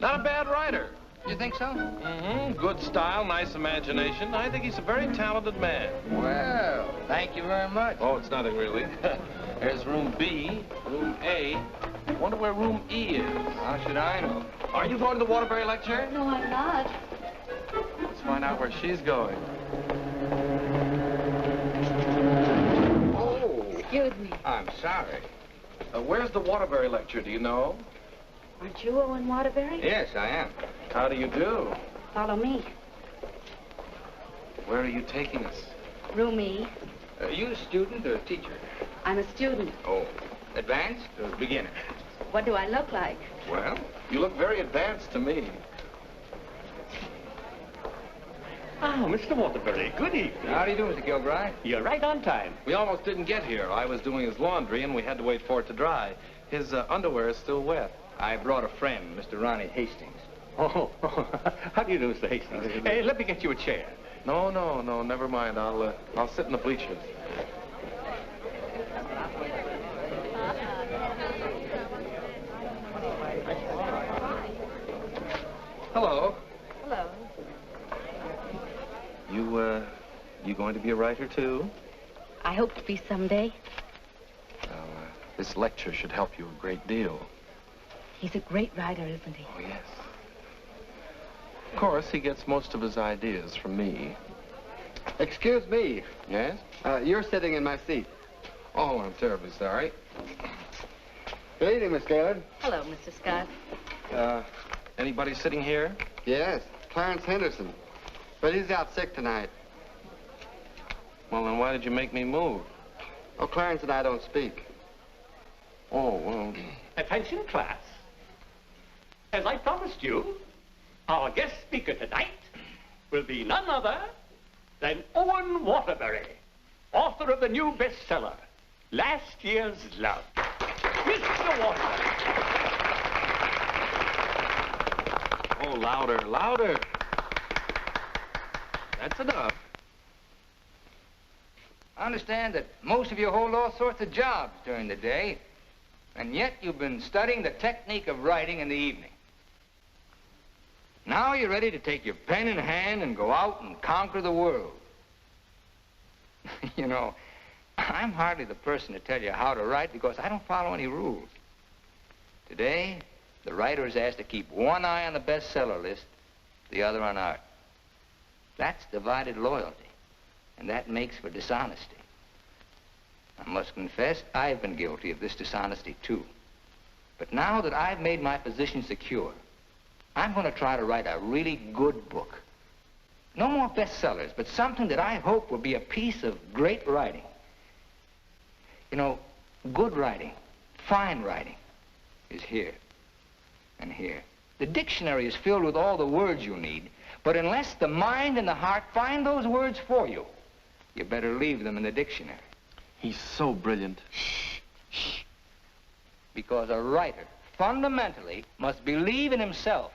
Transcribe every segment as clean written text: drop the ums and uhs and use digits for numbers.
Not a bad writer. You think so? Mm-hmm. Good style, nice imagination. I think he's a very talented man. Well, thank you very much. Oh, it's nothing really. There's room B, room A. Wonder where room E is. How should I know? Are you going to the Waterbury lecture? No, I'm not. Let's find out where she's going. Oh. Excuse me. I'm sorry. Where's the Waterbury lecture, do you know? Aren't you Owen Waterbury? Yes, I am. How do you do? Follow me. Where are you taking us? Room E. Are you a student or a teacher? I'm a student. Oh, advanced or beginner? What do I look like? Well, You look very advanced to me. Oh, Mr. Waterbury, good evening. how do you do, Mr. Kilbride? You're right on time. We almost didn't get here. I was doing his laundry, and we had to wait for it to dry. His underwear is still wet. I brought a friend, Mr. Ronnie Hastings. Oh, how do you do, Mr. Hastings? Hey, let me get you a chair. No, never mind. I'll sit in the bleachers. Hello. Hello. You going to be a writer, too? I hope to be someday. Well, this lecture should help you a great deal. He's a great writer, isn't he? Oh, yes. Of course, he gets most of his ideas from me. Excuse me. Yes? You're sitting in my seat. Oh, I'm terribly sorry. Good evening, Miss Gaylord. Hello, Mr. Scott. Anybody sitting here? Yes, Clarence Henderson. But he's out sick tonight. Well, then why did you make me move? Oh, Clarence and I don't speak. Oh, well... Attention, class. As I promised you, our guest speaker tonight will be none other than Owen Waterbury, author of the new bestseller, Last Year's Love. Mr. Waterbury. Oh, louder, louder. That's enough. I understand that most of you hold all sorts of jobs during the day, and yet you've been studying the technique of writing in the evening. Now you're ready to take your pen in hand and go out and conquer the world. You know, I'm hardly the person to tell you how to write because I don't follow any rules. Today, the writer is asked to keep one eye on the bestseller list, the other on art. That's divided loyalty, and that makes for dishonesty. I must confess, I've been guilty of this dishonesty, too. But now that I've made my position secure, I'm going to try to write a really good book. No more bestsellers, but something that I hope will be a piece of great writing. You know, good writing, fine writing, is here and here. The dictionary is filled with all the words you need, but unless the mind and the heart find those words for you, you better leave them in the dictionary. He's so brilliant. Shh, shh. Because a writer, fundamentally, must believe in himself.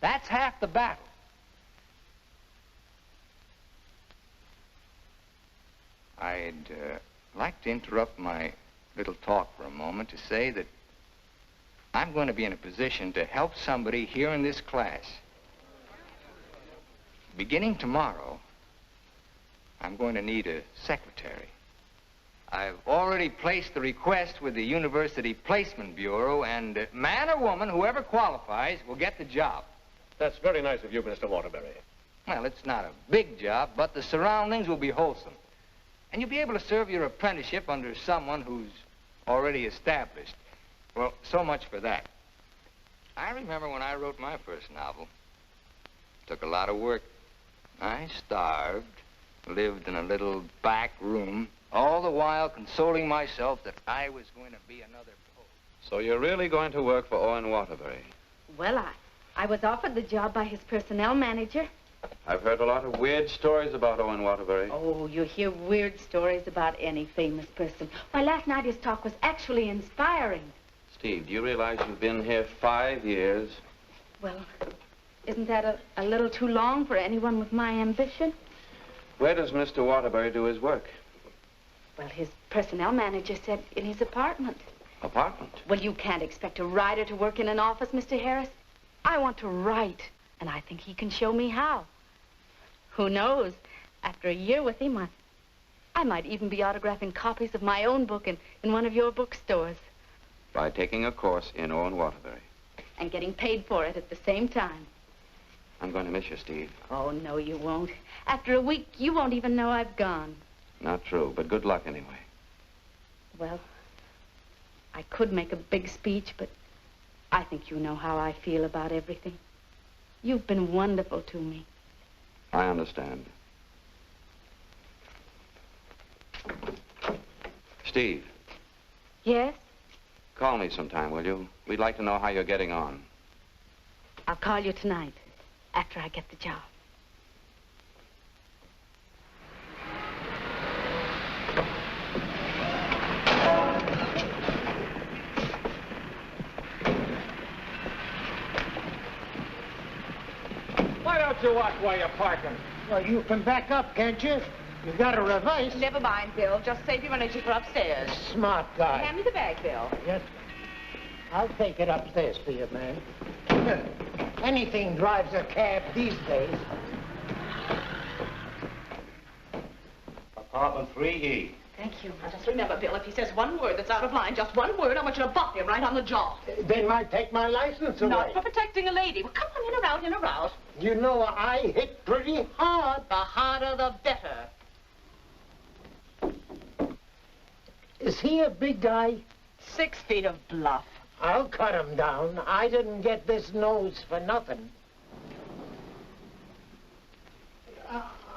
That's half the battle. I'd like to interrupt my little talk for a moment to say that I'm going to be in a position to help somebody here in this class. beginning tomorrow, I'm going to need a secretary. I've already placed the request with the University Placement Bureau, and man or woman, whoever qualifies, will get the job. That's very nice of you, Mr. Waterbury. Well, it's not a big job, but the surroundings will be wholesome. And you'll be able to serve your apprenticeship under someone who's already established. Well, so much for that. I remember when I wrote my first novel. It took a lot of work. I starved, lived in a little back room, all the while consoling myself that I was going to be another poet. So you're really going to work for Owen Waterbury? Well, I was offered the job by his personnel manager. I've heard a lot of weird stories about Owen Waterbury. Oh, you hear weird stories about any famous person. Why, last night his talk was actually inspiring. Steve, do you realize you've been here 5 years? Well, isn't that a little too long for anyone with my ambition? Where does Mr. Waterbury do his work? Well, his personnel manager said in his apartment. Apartment? Well, you can't expect a writer to work in an office, Mr. Harris. I want to write, and I think he can show me how. Who knows? After a year with him, I might even be autographing copies of my own book in one of your bookstores. By taking a course in Owen Waterbury. And getting paid for it at the same time. I'm going to miss you, Steve. Oh, no, you won't. After a week, you won't even know I've gone. Not true, but good luck anyway. Well, I could make a big speech, but I think you know how I feel about everything. You've been wonderful to me. I understand. Steve. Yes? Call me sometime, will you? We'd like to know how you're getting on. I'll call you tonight, after I get the job. Why don't you watch while you're parking? Well, you can back up, can't you? You got to reverse. Never mind, Bill. Just save your energy for upstairs. Smart guy. Hand me the bag, Bill. Yes. I'll take it upstairs for you, man. Anything drives a cab these days. Apartment 3E. Thank you. Now, just remember, Bill, if he says one word that's out of line, just one word, I want you to bop him right on the jaw. They might take my license away. Not for protecting a lady. Well, come on, in or out, in or out. You know, I hit pretty hard. The harder, the better. Is he a big guy? 6 feet of bluff. I'll cut him down. I didn't get this nose for nothing.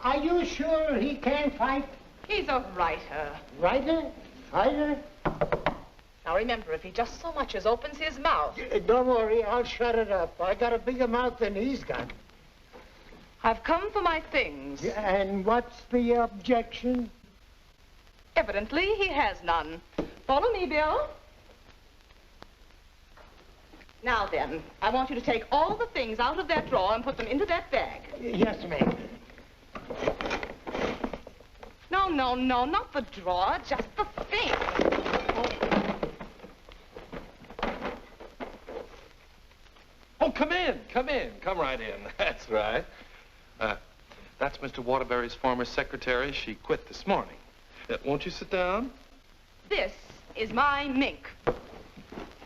Are you sure he can't fight? He's a writer. Writer? Fighter? Now, remember, if he just so much as opens his mouth... Don't worry, I'll shut it up. I got a bigger mouth than he's got. I've come for my things. And what's the objection? Evidently, he has none. Follow me, Bill. Now then, I want you to take all the things out of that drawer and put them into that bag. Yes, ma'am. No, no, no, not the drawer, just the thing. Oh, come in, come in. Come right in. That's right. That's Mr. Waterbury's former secretary. She quit this morning. Won't you sit down? This is my mink.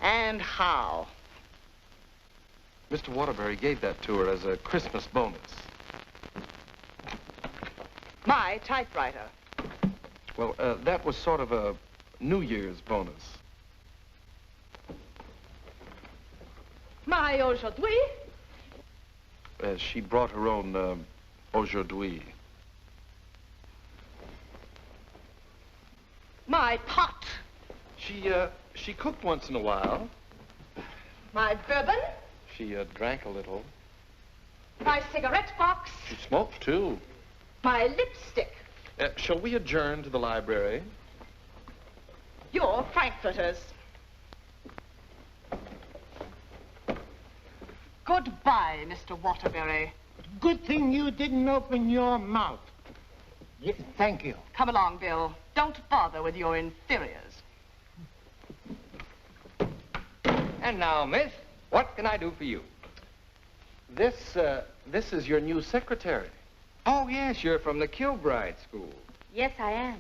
And how? Mr. Waterbury gave that to her as a Christmas bonus. My typewriter. Well, that was sort of a New Year's bonus. My aujourd'hui. She brought her own aujourd'hui. My pot. She cooked once in a while. My bourbon. She drank a little. My cigarette box. She smoked, too. My lipstick. Shall we adjourn to the library? Your frankfurters. Goodbye, Mr. Waterbury. Good thing you didn't open your mouth. Thank you. Come along, Bill. Don't bother with your inferiors. And now, miss, what can I do for you? This is your new secretary. Oh, yes, you're from the Kilbride School. Yes, I am.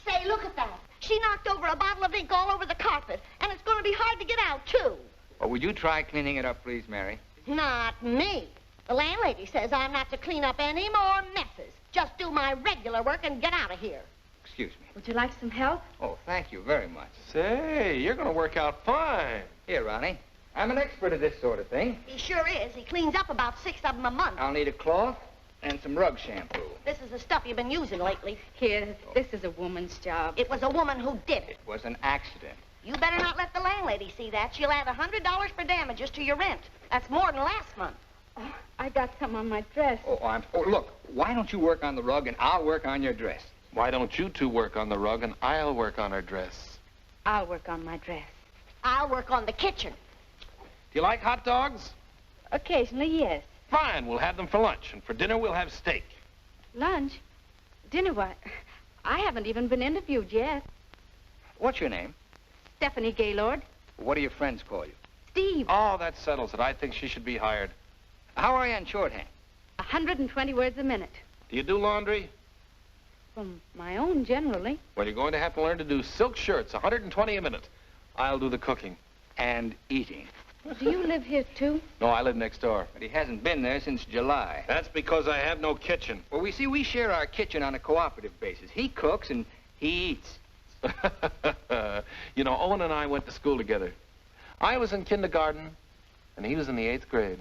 Say, look at that. She knocked over a bottle of ink all over the carpet, and it's going to be hard to get out, too. Oh, would you try cleaning it up, please, Mary? Not me. The landlady says I'm not to clean up any more messes. Just do my regular work and get out of here. Excuse me. Would you like some help? Oh, thank you very much. Say, you're going to work out fine. Here, Ronnie. I'm an expert at this sort of thing. He sure is. He cleans up about 6 of them a month. I'll need a cloth and some rug shampoo. This is the stuff you've been using lately. Here, this is a woman's job. It was a woman who did it. It was an accident. You better not let the landlady see that. She'll add $100 for damages to your rent. That's more than last month. Oh, I got some on my dress. Oh, look, why don't you work on the rug and I'll work on your dress? Why don't you two work on the rug and I'll work on her dress? I'll work on my dress. I'll work on the kitchen. Do you like hot dogs? Occasionally, yes. Fine, we'll have them for lunch, and for dinner we'll have steak. Lunch? Dinner, what? I haven't even been interviewed yet. What's your name? Stephanie Gaylord. What do your friends call you? Steve. Oh, that settles it. I think she should be hired. How are you on shorthand? 120 words a minute. Do you do laundry? From my own, generally. Well, you're going to have to learn to do silk shirts, 120 a minute. I'll do the cooking. And eating. Do you live here, too? No, I live next door. But he hasn't been there since July. That's because I have no kitchen. Well, we share our kitchen on a cooperative basis. He cooks and he eats. You know, Owen and I went to school together. I was in kindergarten, and he was in the 8th grade.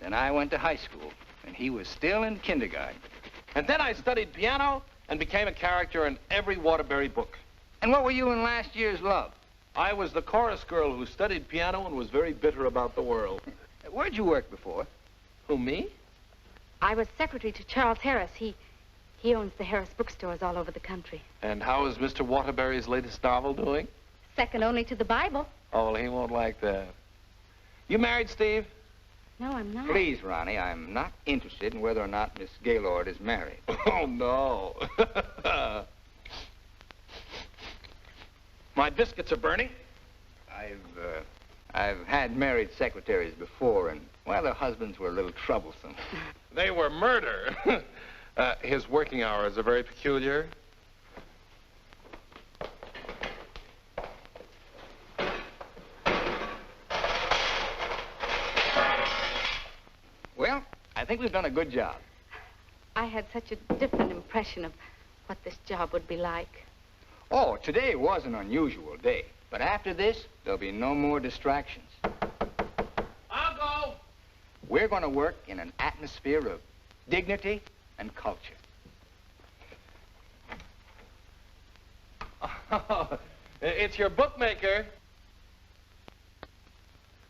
Then I went to high school, and he was still in kindergarten. And then I studied piano and became a character in every Waterbury book. And what were you in last year's Love? I was the chorus girl who studied piano and was very bitter about the world. Where'd you work before? Who, me? I was secretary to Charles Harris. He owns the Harris bookstores all over the country. And how is Mr. Waterbury's latest novel doing? Second only to the Bible. Oh, well, he won't like that. You married, Steve? No, I'm not. Please, Ronnie, I'm not interested in whether or not Miss Gaylord is married. Oh, no. My biscuits are burning. I've had married secretaries before, and, well, their husbands were a little troublesome. They were murder. His working hours are very peculiar. Well, I think we've done a good job. I had such a different impression of what this job would be like. Oh, today was an unusual day. But after this, there'll be no more distractions. I'll go. We're going to work in an atmosphere of dignity and culture. It's your bookmaker.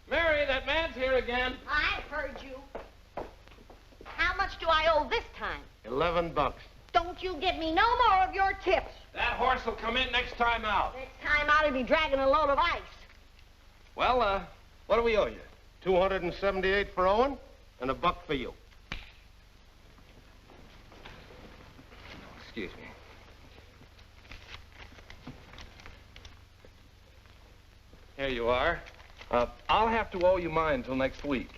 Mary, that man's here again. I heard you. How much do I owe this time? $11. Don't you give me no more of your tips. That horse will come in next time out. Next time out, he'll be dragging a load of ice. Well, what do we owe you? $278 for Owen, and $1 for you. Excuse me. Here you are. I'll have to owe you mine till next week.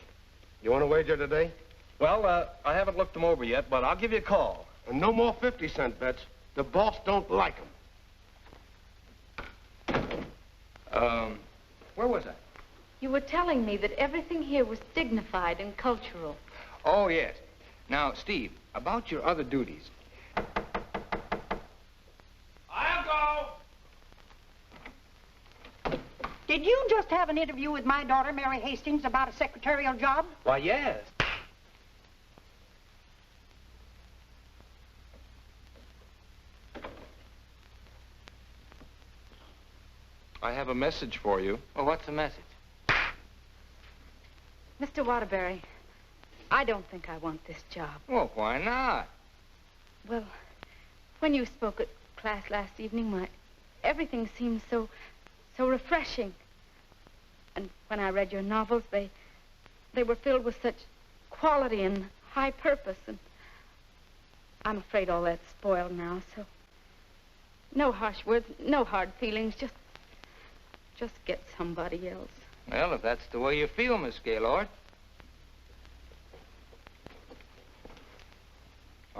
You want to wager today? Well, I haven't looked them over yet, but I'll give you a call. And no more 50-cent bets. The boss don't like them. Where was I? You were telling me that everything here was dignified and cultural. Oh, yes. Now, Steve, about your other duties. I'll go. Did you just have an interview with my daughter, Mary Hastings, about a secretarial job? Why, yes. I have a message for you. Well, what's the message? Mr. Waterbury, I don't think I want this job. Well, why not? Well, when you spoke at class last evening, everything seemed so refreshing. And when I read your novels, they were filled with such quality and high purpose. And I'm afraid all that's spoiled now, so no harsh words, no hard feelings, just get somebody else. Well, if that's the way you feel, Miss Gaylord.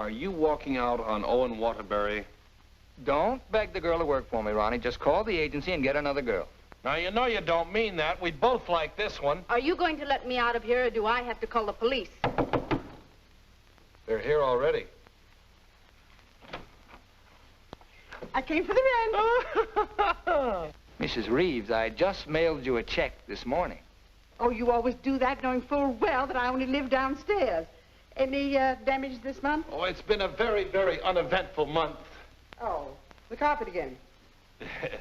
Are you walking out on Owen Waterbury? Don't beg the girl to work for me, Ronnie. Just call the agency and get another girl. Now, you know you don't mean that. We both like this one. Are you going to let me out of here, or do I have to call the police? They're here already. I came for the rent. Mrs. Reeves, I just mailed you a check this morning. Oh, you always do that, knowing full well that I only live downstairs. Any damage this month? Oh, it's been a very, very uneventful month. Oh, the carpet again. Yes.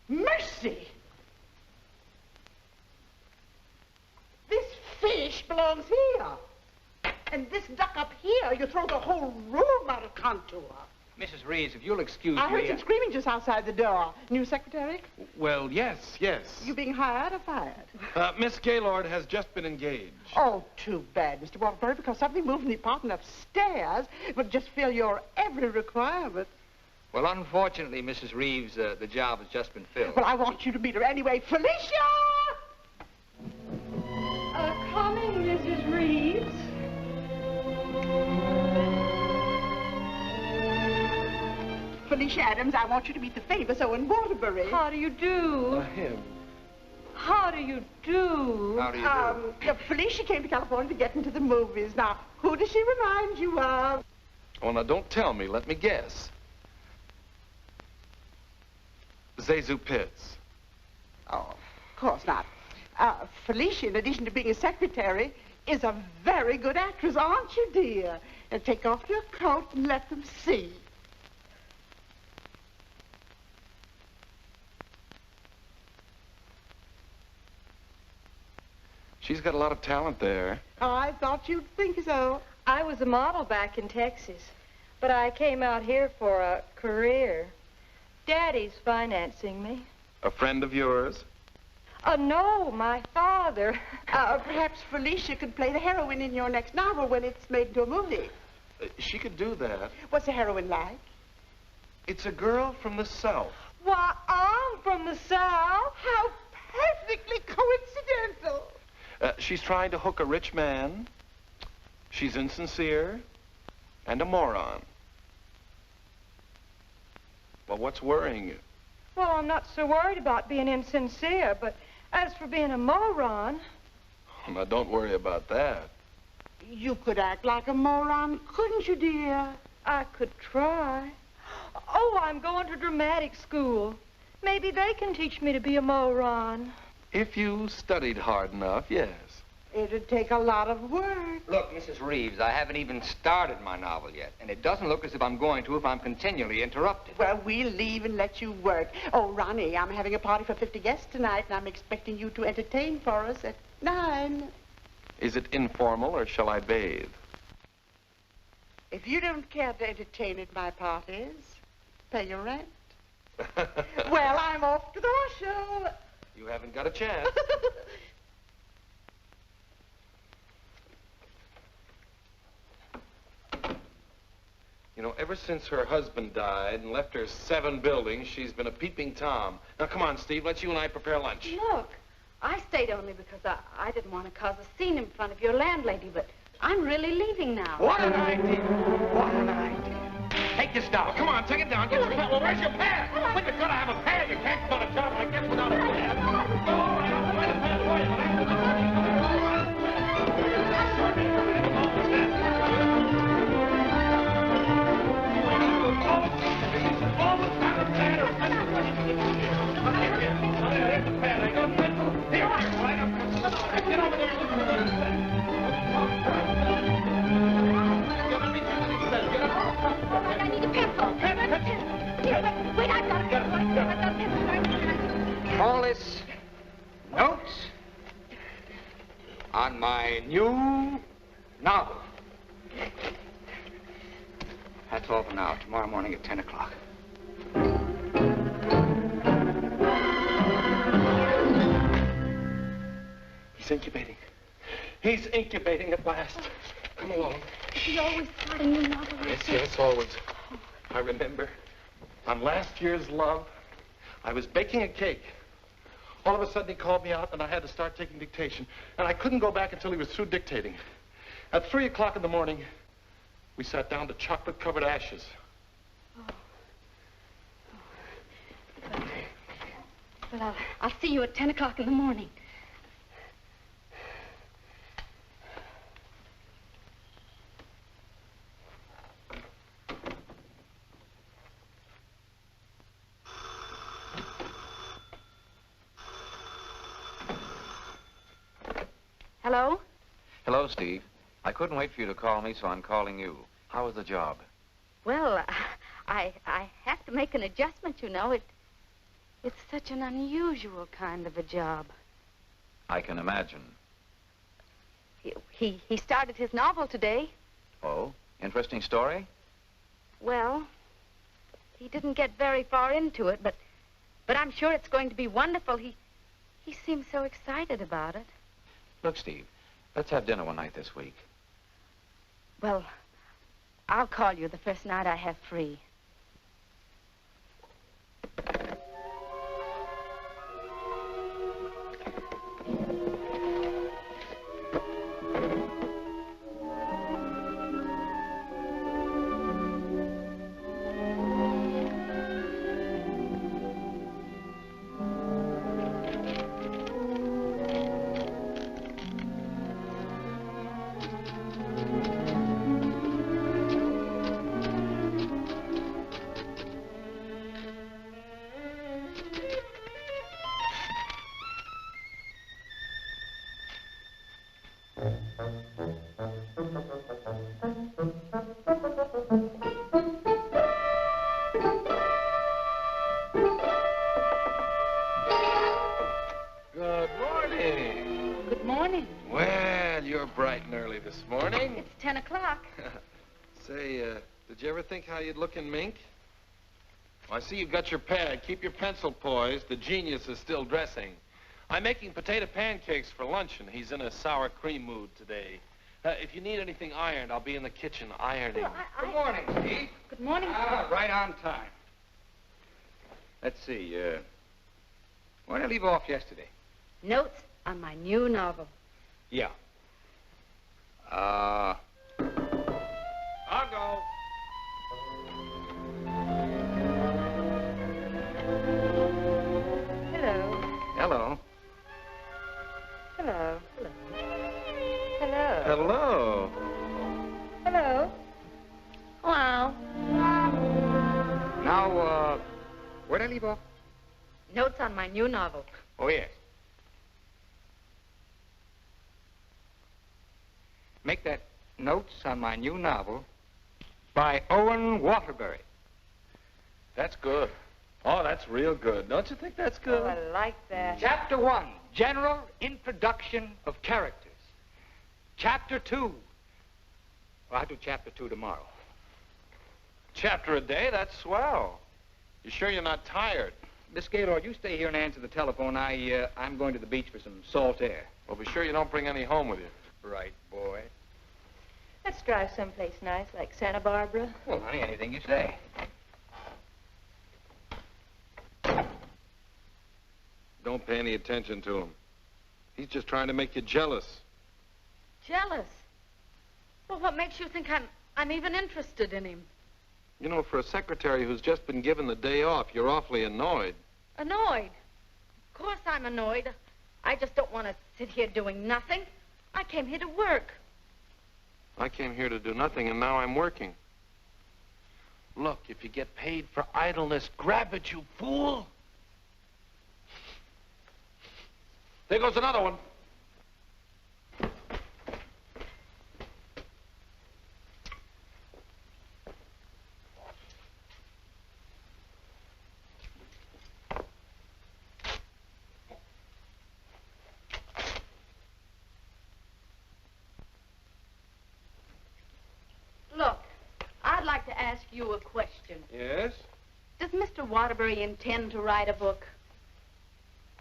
Mercy! This fish belongs here. And this duck up here, you throw the whole room out of contour. Mrs. Reeves, if you'll excuse I heard me... some screaming just outside the door. New secretary? Well, yes. You being hired or fired? Miss Gaylord has just been engaged. Oh, too bad, Mr. Waterbury, because something moved in the apartment upstairs would just fill your every requirement. Well, unfortunately, Mrs. Reeves, the job has just been filled. Well, I want you to meet her anyway. Felicia! Coming, Mrs. Reeves. Felicia Adams, I want you to meet the famous Owen Waterbury. How do you do? Him. How do you do? How do you do? Felicia came to California to get into the movies. Now, who does she remind you of? Oh, now, don't tell me. Let me guess. Zazu Pitts. Oh, of course not. Felicia, in addition to being a secretary, is a very good actress, aren't you, dear? Now, take off your coat and let them see. She's got a lot of talent there. Oh, I thought you'd think so. I was a model back in Texas, but I came out here for a career. Daddy's financing me. A friend of yours? No, my father. Perhaps Felicia could play the heroine in your next novel when it's made into a movie. She could do that. What's the heroine like? It's a girl from the South. Why, I'm from the South. How perfectly coincidental. She's trying to hook a rich man. She's insincere and a moron. Well, what's worrying you? Well, I'm not so worried about being insincere, but as for being a moron... Oh, now, don't worry about that. You could act like a moron, couldn't you, dear? I could try. Oh, I'm going to dramatic school. Maybe they can teach me to be a moron. If you studied hard enough, yes. It'd take a lot of work. Look, Mrs. Reeves, I haven't even started my novel yet, and it doesn't look as if I'm going to if I'm continually interrupted. Well, we'll leave and let you work. Oh, Ronnie, I'm having a party for 50 guests tonight, and I'm expecting you to entertain for us at 9. Is it informal, or shall I bathe? If you don't care to entertain at my parties, pay your rent. Well, I'm off to the horse show. You haven't got a chance. You know, ever since her husband died and left her 7 buildings, she's been a peeping Tom. Now, come on, Steve, let's you and I prepare lunch. Look, I stayed only because I didn't want to cause a scene in front of your landlady, but I'm really leaving now. What an idea! What an idea! Take this down. Come on, take it down. Get your pad. Well, where's your pad? When you've got to have a pad, you can't start a job like this without a pad. Go on, I'll find a pad for you, but get over there and look at the I need a pencil. Wait, I've got a pencil. I've got a pencil. Call this notes on my new novel. That's all for now. Tomorrow morning at 10 o'clock. He's incubating. He's incubating at last. Come along. Is he always starting new novels? Yes, always. I remember on last year's Love, I was baking a cake. All of a sudden, he called me out, and I had to start taking dictation. And I couldn't go back until he was through dictating. At 3 o'clock in the morning, We sat down to chocolate-covered ashes. But I'll see you at 10 o'clock in the morning. Hello? Hello, Steve. I couldn't wait for you to call me, so I'm calling you. How was the job? Well, I have to make an adjustment, you know. It's such an unusual kind of a job. I can imagine. He started his novel today. Oh? Interesting story? Well, he didn't get very far into it, but I'm sure it's going to be wonderful. He seems so excited about it. Look, Steve, let's have dinner one night this week. Well, I'll call you the first night I have free. Good morning. Good morning. Well, you're bright and early this morning. It's 10 o'clock. Say, did you ever think how you'd look in mink? Well, I see you've got your pad. Keep your pencil poised. The genius is still dressing. I'm making potato pancakes for luncheon. He's in a sour cream mood today. If you need anything ironed, I'll be in the kitchen ironing. Well, Good morning, Steve. Good morning. Right on time. Let's see, where did I leave off yesterday? Notes on my new novel. Yeah. I'll go. Hello. Hello. Hello. Hello. Hello. Hello. Hello. Now, where did I leave off? Notes on my new novel. Oh, yes. Make that notes on my new novel by Owen Waterbury. That's good. Oh, that's real good. Don't you think that's good? Oh, I like that. Chapter 1, General Introduction of Characters. Chapter 2. Well, I'll do Chapter 2 tomorrow. Chapter a day? That's swell. You sure you're not tired? Miss Gaylord, you stay here and answer the telephone. I'm going to the beach for some salt air. Well, be sure you don't bring any home with you. Right, boy. Let's drive someplace nice, like Santa Barbara. Well, honey, anything you say. Don't pay any attention to him. He's just trying to make you jealous. Jealous? Well, what makes you think I'm even interested in him? You know, for a secretary who's just been given the day off, you're awfully annoyed. Annoyed? Of course I'm annoyed. I just don't want to sit here doing nothing. I came here to work. I came here to do nothing, and now I'm working. Look, if you get paid for idleness, grab it, you fool. There goes another one. Look, I'd like to ask you a question. Yes? Does Mr. Waterbury intend to write a book?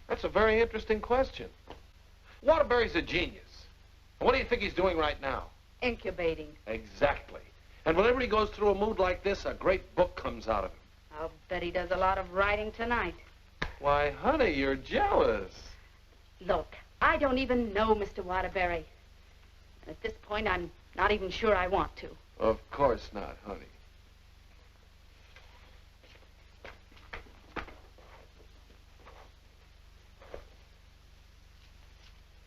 That's a very interesting question. Waterbury's a genius. What do you think he's doing right now? Incubating. Exactly. And whenever he goes through a mood like this, a great book comes out of him. I'll bet he does a lot of writing tonight. Why, honey, you're jealous. Look, I don't even know Mr. Waterbury. And at this point, I'm not even sure I want to. Of course not, honey.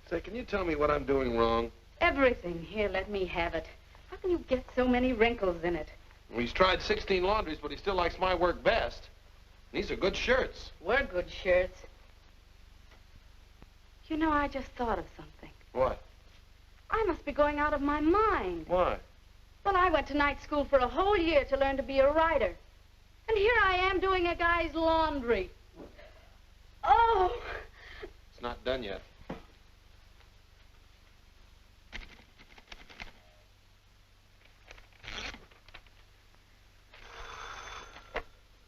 Say, can you tell me what I'm doing wrong? Everything. Here, let me have it. How can you get so many wrinkles in it? Well, he's tried 16 laundries, but he still likes my work best. These are good shirts. We're good shirts. You know, I just thought of something. What? I must be going out of my mind. Why? Well, I went to night school for a whole year to learn to be a writer. And here I am doing a guy's laundry. Oh! It's not done yet.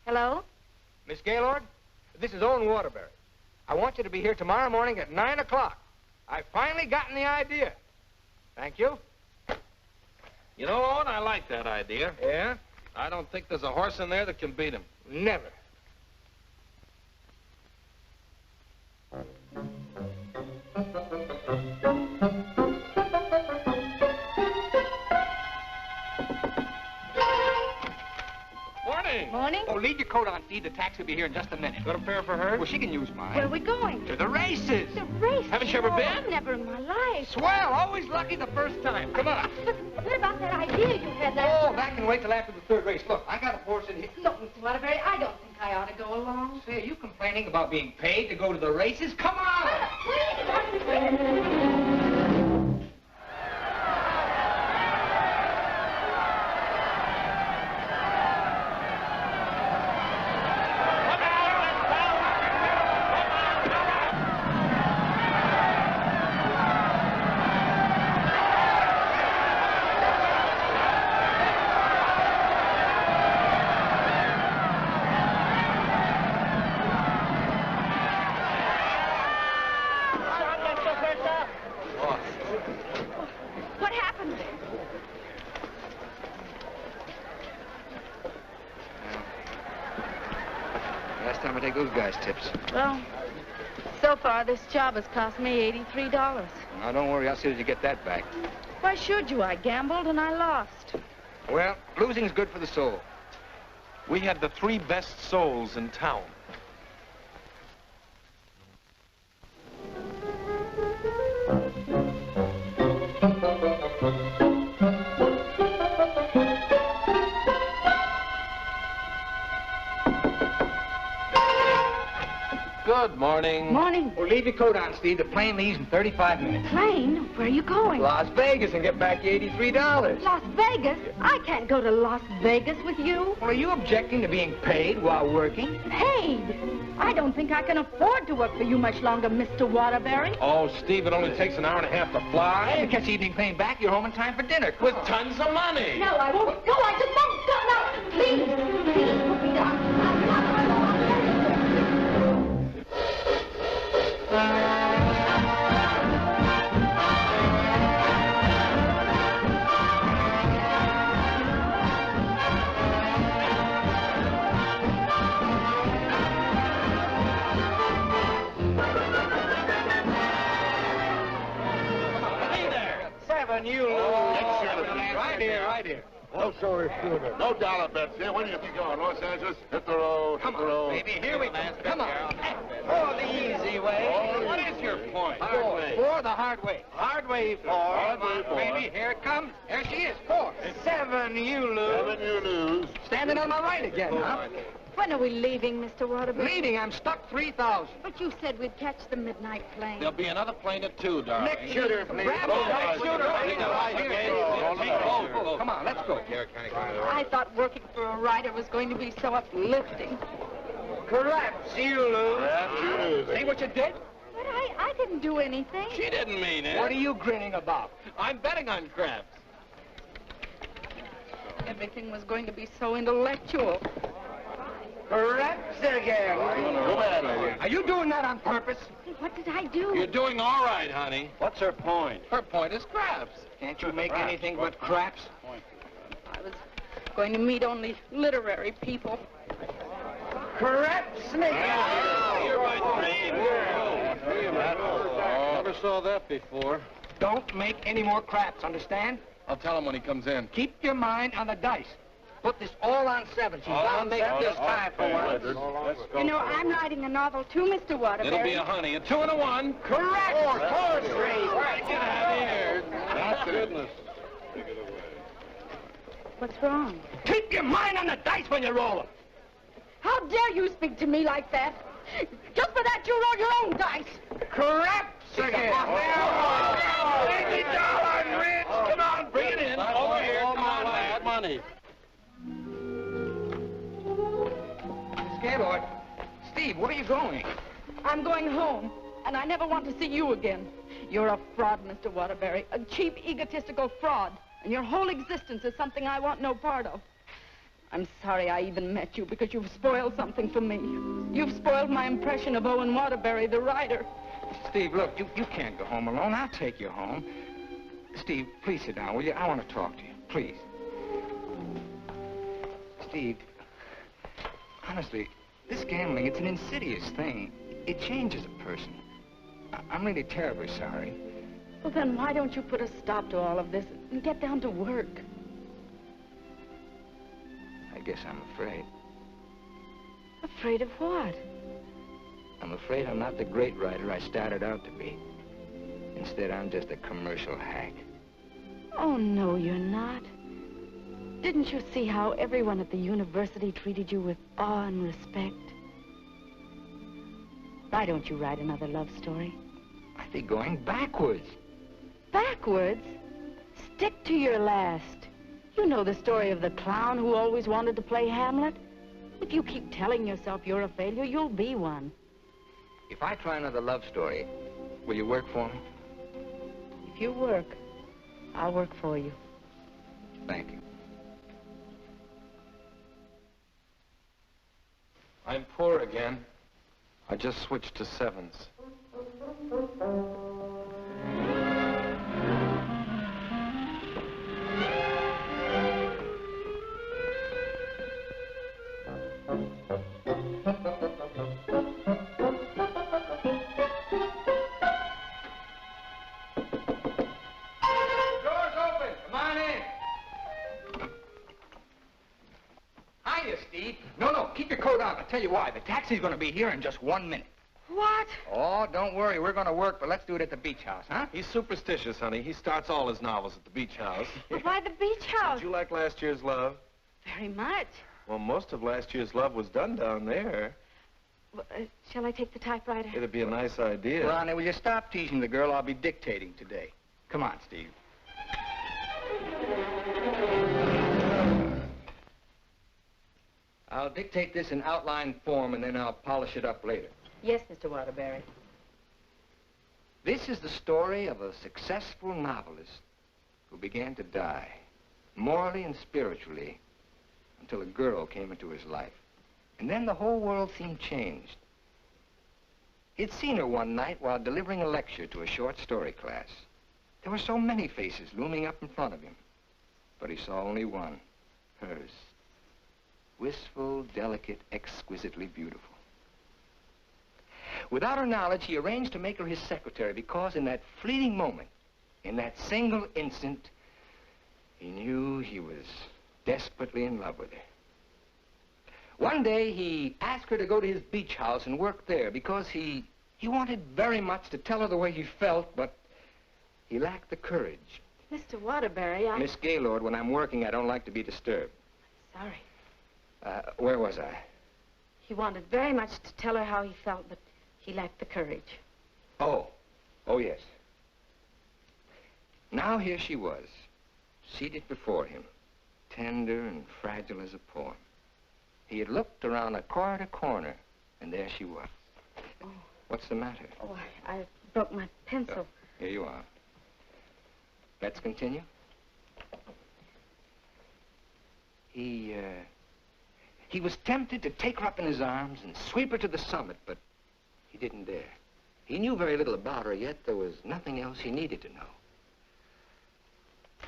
Hello? Miss Gaylord, this is Owen Waterbury. I want you to be here tomorrow morning at 9 o'clock. I've finally gotten the idea. Thank you. You know, Owen, I like that idea. Yeah? I don't think there's a horse in there that can beat him. Never. Morning. Oh, leave your coat on, Steve. The taxi will be here in just a minute. Got a fare for her? Well, she can use mine. Where are we going? To the races. The race. Haven't you ever been? Never in my life. Swell. Always lucky the first time. Come on. But what about that idea you had last Oh, that can wait till after the third race. Look, I got a horse in here. Look, Mr. Waterbury, I don't think I ought to go along. Say, are you complaining about being paid to go to the races? Come on! What happened? Last time I take those guys' tips. Well, so far this job has cost me $83. Now, don't worry. I'll see that you get that back. Why should you? I gambled and I lost. Well, losing's good for the soul. We had the 3 best souls in town. Good morning. Morning. Well, leave your coat on, Steve. The plane leaves in 35 minutes. Plane? Where are you going? Las Vegas and get back your $83. Las Vegas? I can't go to Las Vegas with you. Well, are you objecting to being paid while working? Paid? I don't think I can afford to work for you much longer, Mr. Waterbury. Oh, Steve, it only takes an hour and a half to fly. Hey, catch the evening plane back, you're home in time for dinner. With tons of money. No, I won't. No, I just won't. No, please. Please put me down. I'm not going to. You right here, right here. No show shooter. No dollar bets here. Where do you think you're going? Los Angeles? Hit the road. Come hit the road. on, baby. Here we go. Come on. Oh, the easy way. What is your point? Hard way. 4 the hard way. Hard way 4. Hard Come way on, 4. baby. Here it comes. There she is. 4. 7 you lose. 7 you lose. Standing on my right again, huh? When are we leaving, Mr. Waterbury? Leaving. I'm stuck 3,000. But you said we'd catch the midnight plane. There'll be another plane at 2, darling. Next shooter, please. Grab Go, the guys. next shooter. Go. Come on, let's go. I thought working for a writer was going to be so uplifting. Collapse, you lose. Collapse, you lose. See what you did? But I didn't do anything. She didn't mean it. What are you grinning about? I'm betting on crabs. Everything was going to be so intellectual. Collapse again. Go bad, lady. Are you doing that on purpose? Hey, what did I do? You're doing all right, honey. What's her point? Her point is crabs. Can't you make anything but craps? I was going to meet only literary people. Craps, Nick. You're my dream girl. Never saw that before. Don't make any more craps, understand? I'll tell him when he comes in. Keep your mind on the dice. Put this all on 7. I'll make this time for once. You know, I'm writing a novel too, Mr. Waterbury. It'll be a honey, a 2 and a 1. Correct! Get out of here. That's goodness. What's wrong? Keep your mind on the dice when you roll them. How dare you speak to me like that? Just for that, you roll your own dice. Correct! $50, Rich! Come on, bring it in. Over here. Come on, lad. Money. Miss Gaylord. Steve, where are you going? I'm going home, and I never want to see you again. You're a fraud, Mr. Waterbury, a cheap, egotistical fraud, and your whole existence is something I want no part of. I'm sorry I even met you because you've spoiled something for me. You've spoiled my impression of Owen Waterbury, the writer. Steve, look, you can't go home alone. I'll take you home. Steve, please sit down, will you? I want to talk to you, please. Steve, honestly, this gambling, it's an insidious thing. It changes a person. I'm really terribly sorry. Well, then why don't you put a stop to all of this and get down to work? I guess I'm afraid. Afraid of what? I'm afraid I'm not the great writer I started out to be. Instead, I'm just a commercial hack. Oh, no, you're not. Didn't you see how everyone at the university treated you with awe and respect? Why don't you write another love story? I'd be going backwards. Backwards? Stick to your last. You know the story of the clown who always wanted to play Hamlet? If you keep telling yourself you're a failure, you'll be one. If I try another love story, will you work for me? If you work, I'll work for you. Thank you. I'm poor again. I just switched to 7s. Keep your coat on. I'll tell you why. The taxi's going to be here in just 1 minute. What? Oh, don't worry. We're going to work, but let's do it at the beach house, huh? He's superstitious, honey. He starts all his novels at the beach house. But why the beach house? Did you like last year's Love? Very much. Well, most of last year's Love was done down there. Well, shall I take the typewriter? It'd be a nice idea. Ronnie, will you stop teasing the girl? I'll be dictating today. Come on, Steve. I'll dictate this in outline form, and then I'll polish it up later. Yes, Mr. Waterbury. This is the story of a successful novelist who began to die, morally and spiritually, until a girl came into his life. And then the whole world seemed changed. He'd seen her one night while delivering a lecture to a short story class. There were so many faces looming up in front of him, but he saw only one, hers. Wistful, delicate, exquisitely beautiful. Without her knowledge, he arranged to make her his secretary because in that fleeting moment, in that single instant, he knew he was desperately in love with her. One day, he asked her to go to his beach house and work there because he wanted very much to tell her the way he felt, but he lacked the courage. Mr. Waterbury, Miss Gaylord, when I'm working, I don't like to be disturbed. Sorry. Where was I? He wanted very much to tell her how he felt, but he lacked the courage. Oh, yes. Now here she was, seated before him, tender and fragile as a poem. He had looked around a corner, and there she was. Oh. What's the matter? Oh, I broke my pencil. Here you are. Let's continue. He was tempted to take her up in his arms and sweep her to the summit, but he didn't dare. He knew very little about her, yet there was nothing else he needed to know.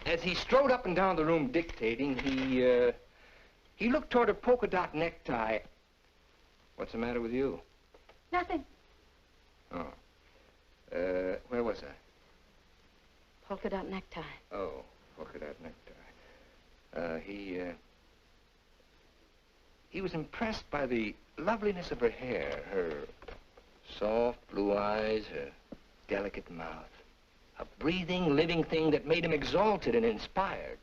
As he strode up and down the room dictating, he looked toward her polka dot necktie. What's the matter with you? Nothing. Oh. Where was I? Polka dot necktie. Oh, polka dot He was impressed by the loveliness of her hair, her soft blue eyes, her delicate mouth. A breathing, living thing that made him exalted and inspired.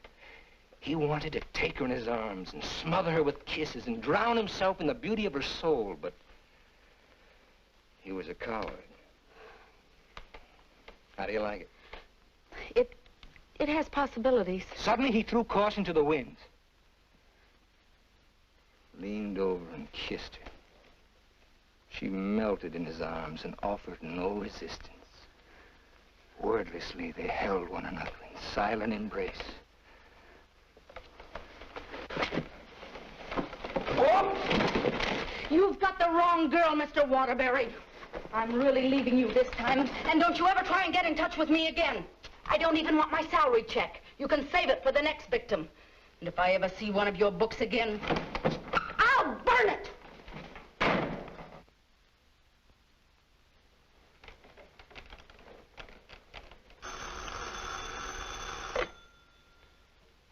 He wanted to take her in his arms and smother her with kisses and drown himself in the beauty of her soul, but he was a coward. How do you like it? It has possibilities. Suddenly he threw caution to the winds. Leaned over and kissed her. She melted in his arms and offered no resistance. Wordlessly, they held one another in silent embrace. You've got the wrong girl, Mr. Waterbury. I'm really leaving you this time, and don't you ever try and get in touch with me again. I don't even want my salary check. You can save it for the next victim. And if I ever see one of your books again, I'll burn it!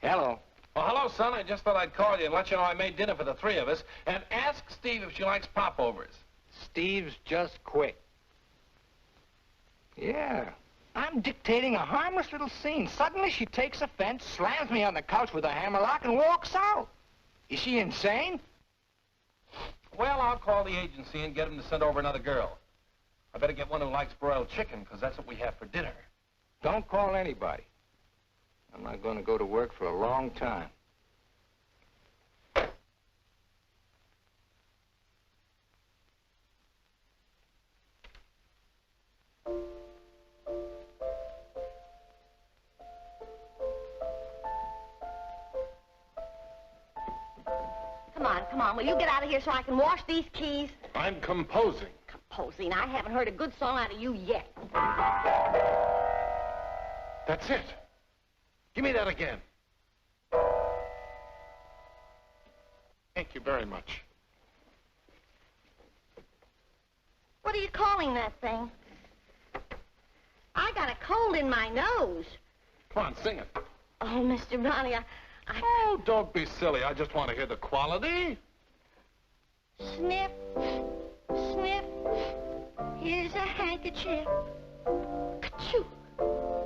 Hello. Well, hello, son. I just thought I'd call you and let you know I made dinner for the three of us. And ask Steve if she likes popovers. Steve's just quit. Yeah. I'm dictating a harmless little scene. Suddenly she takes offense, slams me on the couch with a hammerlock, and walks out. Is she insane? Well, I'll call the agency and get them to send over another girl. I better get one who likes broiled chicken, because that's what we have for dinner. Don't call anybody. I'm not going to go to work for a long time. Come on, will you get out of here so I can wash these keys? I'm composing. Composing? I haven't heard a good song out of you yet. That's it. Give me that again. Thank you very much. What are you calling that thing? I got a cold in my nose. Come on, sing it. Oh, Mr. Ronnie, Oh, don't be silly. I just want to hear the quality. Sniff, sniff, here's a handkerchief. Ka-choo,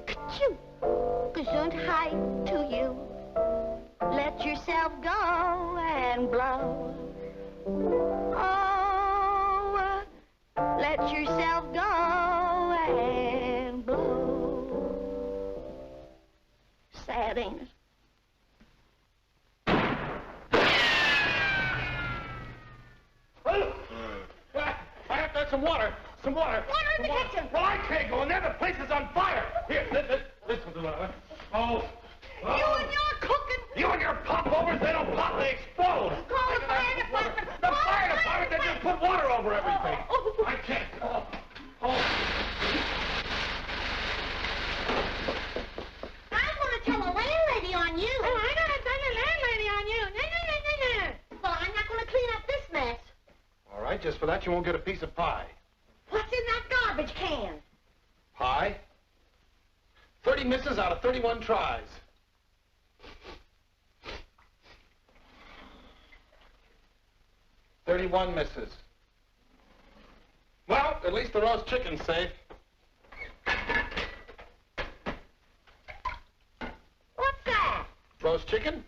ka-choo, gesundheit to you. Let yourself go and blow. Oh, let yourself go and blow. Sad, ain't it? I have to have some water. Some water. Water in the kitchen. Well, I can't go in there. The place is on fire. Here, listen to that. Oh. You and your cooking. You and your popovers, they don't pop, they explode. Call the fire department. The fire department, they just put water over everything. I can't. I'm going to tell the landlady on you. Oh, I'm going to tell the landlady on you. Well, I'm not going to clean up this mess. All right, just for that, you won't get a piece of pie. What's in that garbage can? Pie? 30 misses out of 31 tries. $31 misses. Well, at least the roast chicken's safe. What's that? Roast chicken?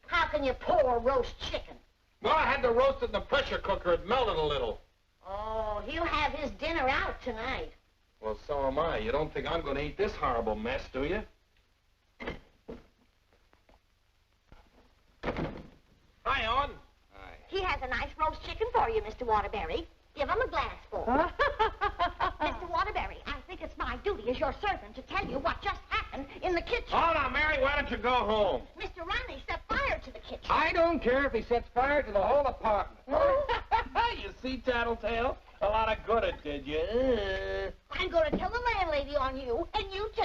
How can you pour roast chicken? Well, I had to roast it in the pressure cooker. It melted a little. Oh, he'll have his dinner out tonight. Well, so am I. You don't think I'm going to eat this horrible mess, do you? Hi, Owen. Hi. He has a nice roast chicken for you, Mr. Waterbury. Give him a glassful. Mr. Waterbury, I think it's my duty as your servant to tell you what just happened in the kitchen. Oh, now, Mary, why don't you go home? Mr. Ronnie set fire to the kitchen. I don't care if he sets fire to the whole apartment. You see, Tattletale? A lot of good it did you. I'm going to tell the landlady on you, and you too.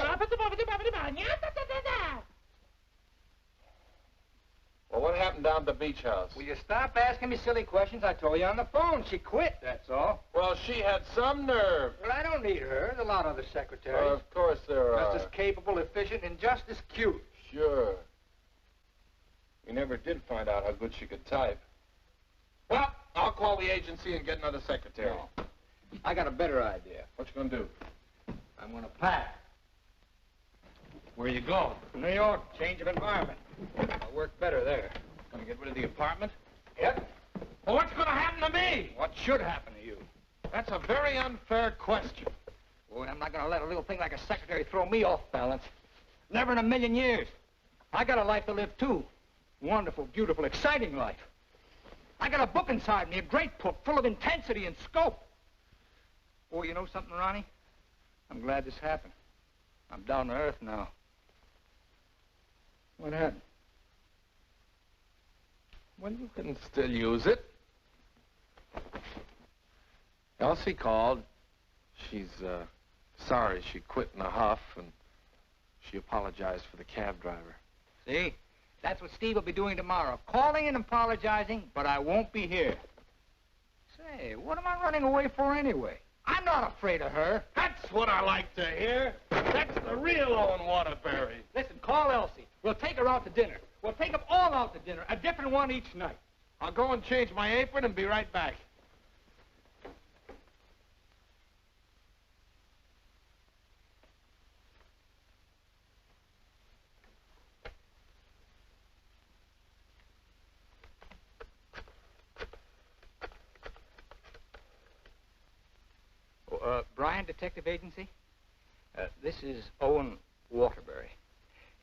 Well, what happened down at the beach house? Will you stop asking me silly questions? I told you on the phone. She quit, that's all. Well, she had some nerve. Well, I don't need her. There's a lot of other secretaries. Of course there are. Just as capable, efficient, and just as cute. Sure. We never did find out how good she could type. Well, I'll call the agency and get another secretary. No. I got a better idea. What you gonna do? I'm gonna pack. Where you going? New York, change of environment. I'll work better there. Gonna get rid of the apartment? Yep. Well, what's gonna happen to me? What should happen to you? That's a very unfair question. Boy, I'm not gonna let a little thing like a secretary throw me off balance. Never in a million years. I got a life to live, too. Wonderful, beautiful, exciting life. I got a book inside me, a great book, full of intensity and scope. Oh, you know something, Ronnie? I'm glad this happened. I'm down to earth now. What happened? Well, you can still use it. Elsie called. She's, sorry she quit in a huff, and she apologized for the cab driver. See? That's what Steve will be doing tomorrow. Calling and apologizing, but I won't be here. Say, what am I running away for anyway? I'm not afraid of her. That's what I like to hear. That's the real Owen Waterbury. Listen, call Elsie. We'll take her out to dinner. We'll take them all out to dinner, a different one each night. I'll go and change my apron and be right back. Bryan Detective Agency? This is Owen Waterbury.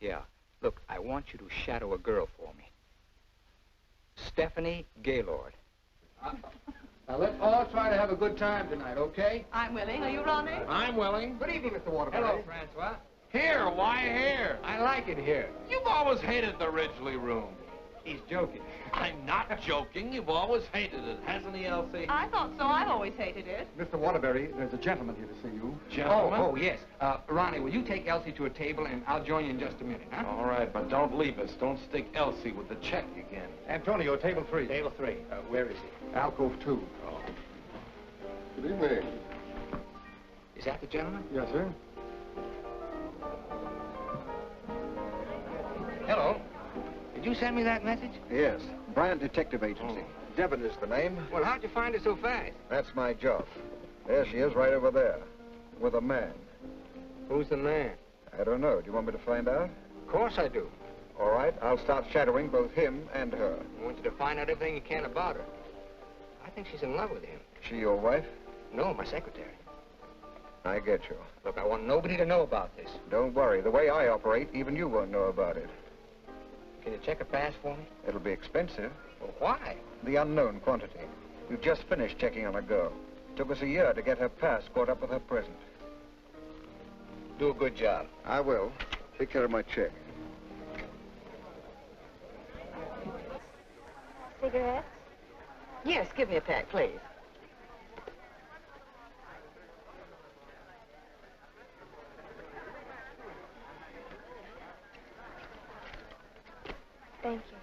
Yeah. Look, I want you to shadow a girl for me. Stephanie Gaylord. Now, let's all try to have a good time tonight, okay? I'm willing. Are you, Ronnie? I'm willing. Good evening, Mr. Waterbury. Hello, Francois. Here, why here? I like it here. You've always hated the Ridgely room. He's joking. I'm not joking. You've always hated it, hasn't he, Elsie? I thought so. I've always hated it. Mr. Waterbury, there's a gentleman here to see you. Gentlemen? Oh, yes. Ronnie, will you take Elsie to a table, and I'll join you in just a minute, huh? All right, but don't leave us. Don't stick Elsie with the check again. Antonio, table 3. Table 3. Where is he? Alcove 2. Oh. Good evening. Is that the gentleman? Yes, sir. Hello. Did you send me that message? Yes. Bryan Detective Agency. Devon is the name. Well, how'd you find her so fast? That's my job. There she is, right over there, with a man. Who's the man? I don't know. Do you want me to find out? Of course I do. All right. I'll start shadowing both him and her. I want you to find out everything you can about her. I think she's in love with him. She your wife? No, my secretary. I get you. Look, I want nobody to know about this. Don't worry. The way I operate, even you won't know about it. Can you check a pass for me? It'll be expensive. Well, why? The unknown quantity. We've just finished checking on a girl. Took us a year to get her past caught up with her present. Do a good job. I will. Take care of my check. Cigarettes? Yes, give me a pack, please. Thank you.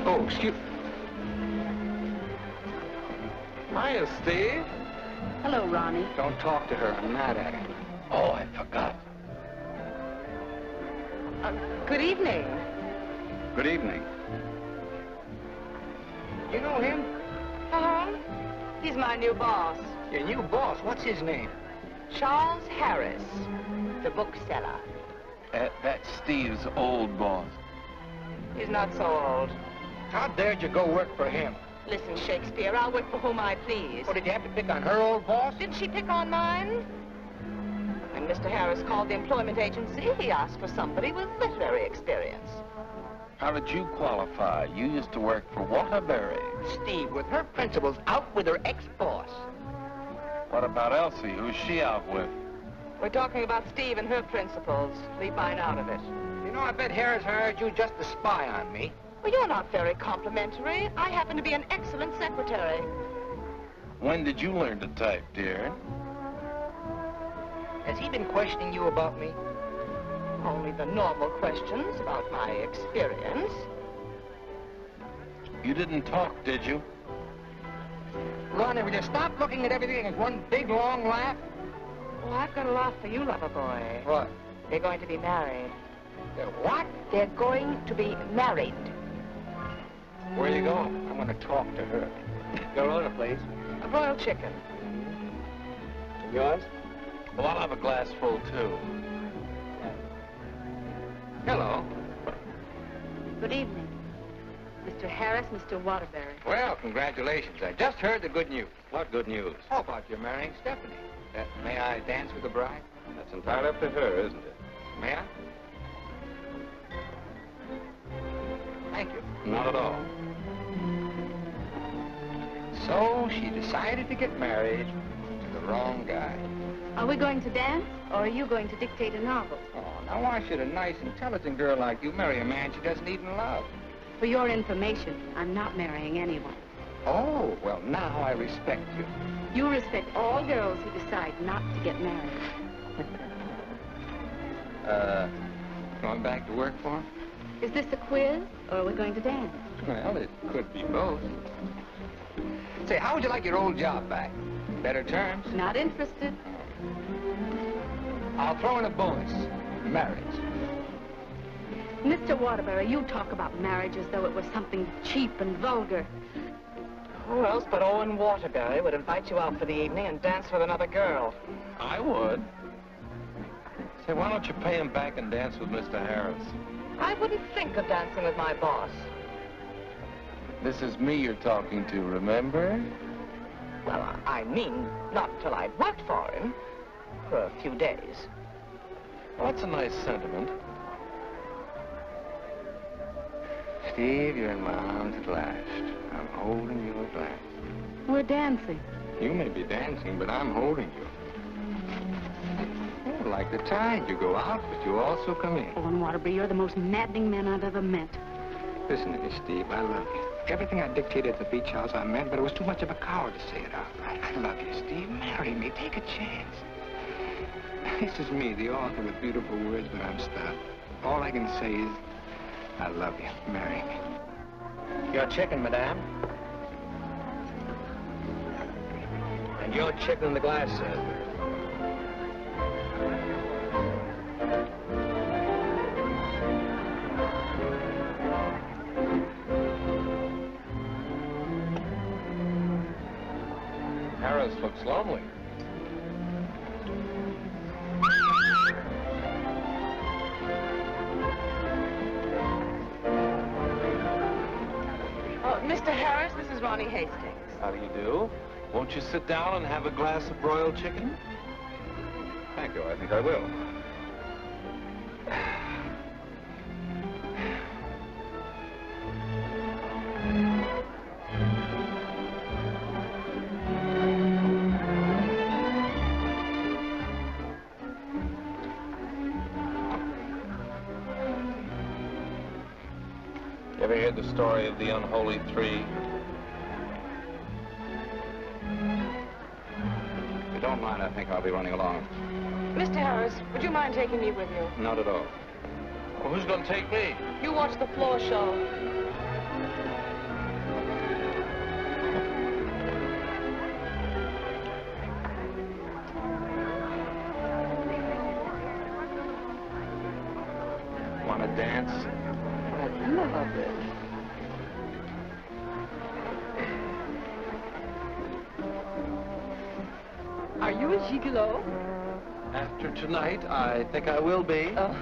Oh, excuse... Hiya, Steve. Hello, Ronnie. Don't talk to her. I'm mad at her. Oh, I forgot. Good evening. Good evening. You know him? Uh-huh. He's my new boss, Your new boss. What's his name? Charles Harris, the bookseller. That's Steve's old boss. He's not so old. How dared you go work for him? Listen, Shakespeare, I'll work for whom I please. What, did you have to pick on her old boss? Didn't she pick on mine? When Mr. Harris called the employment agency, he asked for somebody with literary experience. How did you qualify? You used to work for Waterbury. Steve, with her principals, out with her ex-boss. What about Elsie? Who's she out with? We're talking about Steve and her principals. Leave mine out of it. You know, I bet Harris hired you just to spy on me. Well, you're not very complimentary. I happen to be an excellent secretary. When did you learn to type, dear? Has he been questioning you about me? Only the normal questions about my experience. You didn't talk, did you? Ronnie, will you stop looking at everything as one big, long laugh? Well, I've got a laugh for you, lover boy. What? They're going to be married. They're what? They're going to be married. Where are you going? I'm going to talk to her. Your order, please. A broiled chicken. Yours? Well, I'll have a glass full, too. Hello. Good evening. Mr. Harris, Mr. Waterbury. Well, congratulations. I just heard the good news. What good news? How about you marrying Stephanie? May I dance with the bride? That's entirely up to her, isn't it? May I? Thank you. Not at all. So she decided to get married to the wrong guy. Are we going to dance, or are you going to dictate a novel? Oh, now why should a nice, intelligent girl like you marry a man she doesn't even love? For your information, I'm not marrying anyone. Oh, well, now I respect you. You respect all girls who decide not to get married. Going back to work for him? Is this a quiz, or are we going to dance? Well, it could be both. Say, how would you like your old job back? Better terms? Not interested. I'll throw in a bonus. Marriage. Mr. Waterbury, you talk about marriage as though it was something cheap and vulgar. Who else but Owen Waterbury would invite you out for the evening and dance with another girl? I would. Say, why don't you pay him back and dance with Mr. Harris? I wouldn't think of dancing with my boss. This is me you're talking to, remember? Well, I mean, not until I'd worked for him. For a few days. Well, that's a nice sentiment. Steve, you're in my arms at last. I'm holding you at last. We're dancing. You may be dancing, but I'm holding you. Oh, like the tide, you go out, but you also come in. Owen Waterbury, you're the most maddening man I've ever met. Listen to me, Steve, I love you. Everything I dictated at the beach house I meant, but it was too much of a coward to say it outright. I love you, Steve. Marry me. Take a chance. This is me, the author with beautiful words, but I'm stuck. All I can say is, I love you. Marry me. Your chicken, madame. And your chicken in the glass, sir. Harris looks lonely. Mr. Harris, this is Ronnie Hastings. How do you do? Won't you sit down and have a glass of broiled chicken? Thank you. I think I will. Ever heard the story of the unholy three? If you don't mind, I think I'll be running along. Mr. Harris, would you mind taking me with you? Not at all. Well, who's going to take me? You watch the floor show. Want to dance? I love it. Are you a gigolo? After tonight, I think I will be. Oh.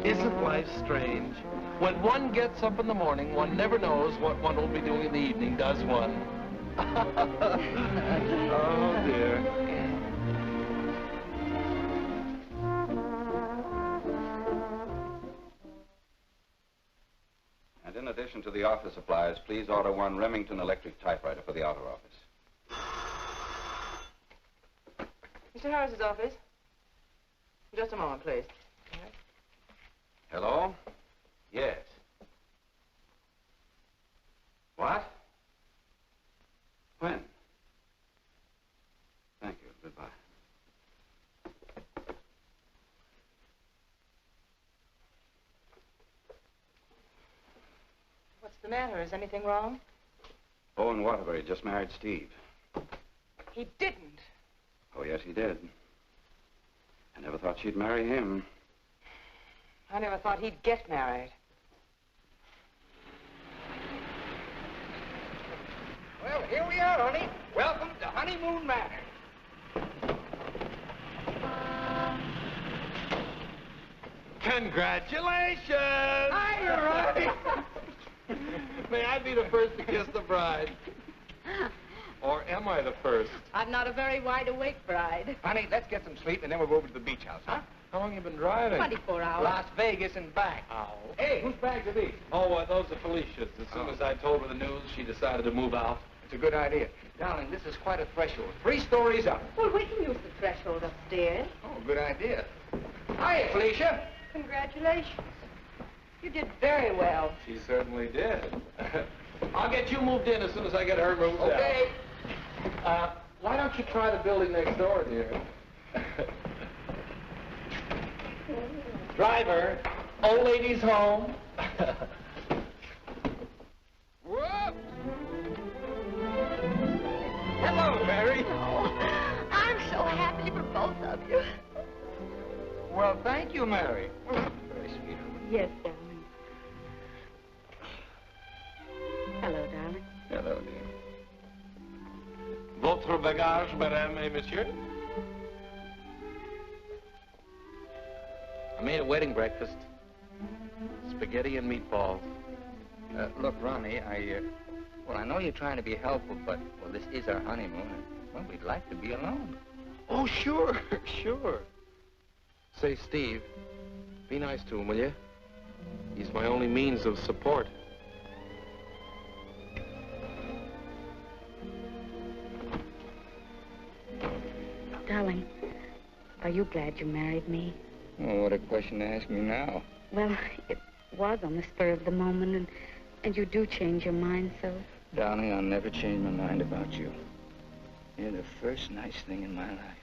Isn't life strange? When one gets up in the morning, one never knows what one will be doing in the evening, does one? Oh, dear. And in addition to the office supplies, please order one Remington electric typewriter for the outer office. Mr. Harris's office. Just a moment, please. Hello? Yes. What? When? Thank you. Goodbye. What's the matter? Is anything wrong? Owen Waterbury just married Steve. He didn't. Oh, yes, he did. I never thought she'd marry him. I never thought he'd get married. Well, here we are, honey. Welcome to Honeymoon Manor. Congratulations! Hi, Ronnie. May I be the first to kiss the bride? Or am I the first? I'm not a very wide-awake bride. Honey, let's get some sleep, and then we'll go over to the beach house, huh? How long you been driving? 24 hours. Las Vegas and back. Oh. Hey, whose bags are these? Oh, those are Felicia's. As soon as I told her the news, she decided to move out. It's a good idea. Darling, this is quite a threshold. 3 stories up. Well, we can use the threshold upstairs. Oh, good idea. Hiya, Felicia. Congratulations. You did very well. She certainly did. I'll get you moved in as soon as I get her moved Okay. out. Why don't you try the building next door, dear? Driver, old lady's home. Whoop. Hello, Mary. Oh, I'm so happy for both of you. Well, thank you, Mary. Well, that's very sweet of you. Yes, darling. Hello, darling. Hello, dear. Votre bagage, madame et monsieur? I made a wedding breakfast. Spaghetti and meatballs. Look, Ronnie, well, I know you're trying to be helpful, but, well, this is our honeymoon, and, well, we'd like to be alone. Oh, sure, sure. Say, Steve, be nice to him, will you? He's my only means of support. Darling, are you glad you married me? Oh, what a question to ask me now. Well, it was on the spur of the moment, and you do change your mind so. Darling, I'll never change my mind about you. You're the first nice thing in my life.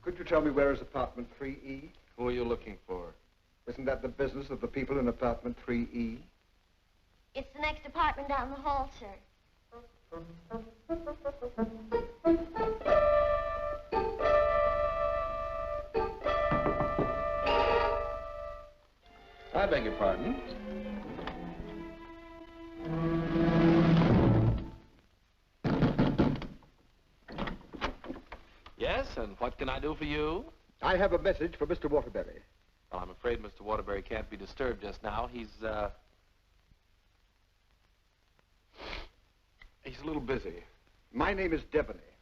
Could you tell me where is apartment 3E? Who are you looking for? Isn't that the business of the people in apartment 3E? It's the next apartment down the hall, sir. I beg your pardon? Yes, and what can I do for you? I have a message for Mr. Waterbury. Well, I'm afraid Mr. Waterbury can't be disturbed just now. He's a little busy. My name is Devaney.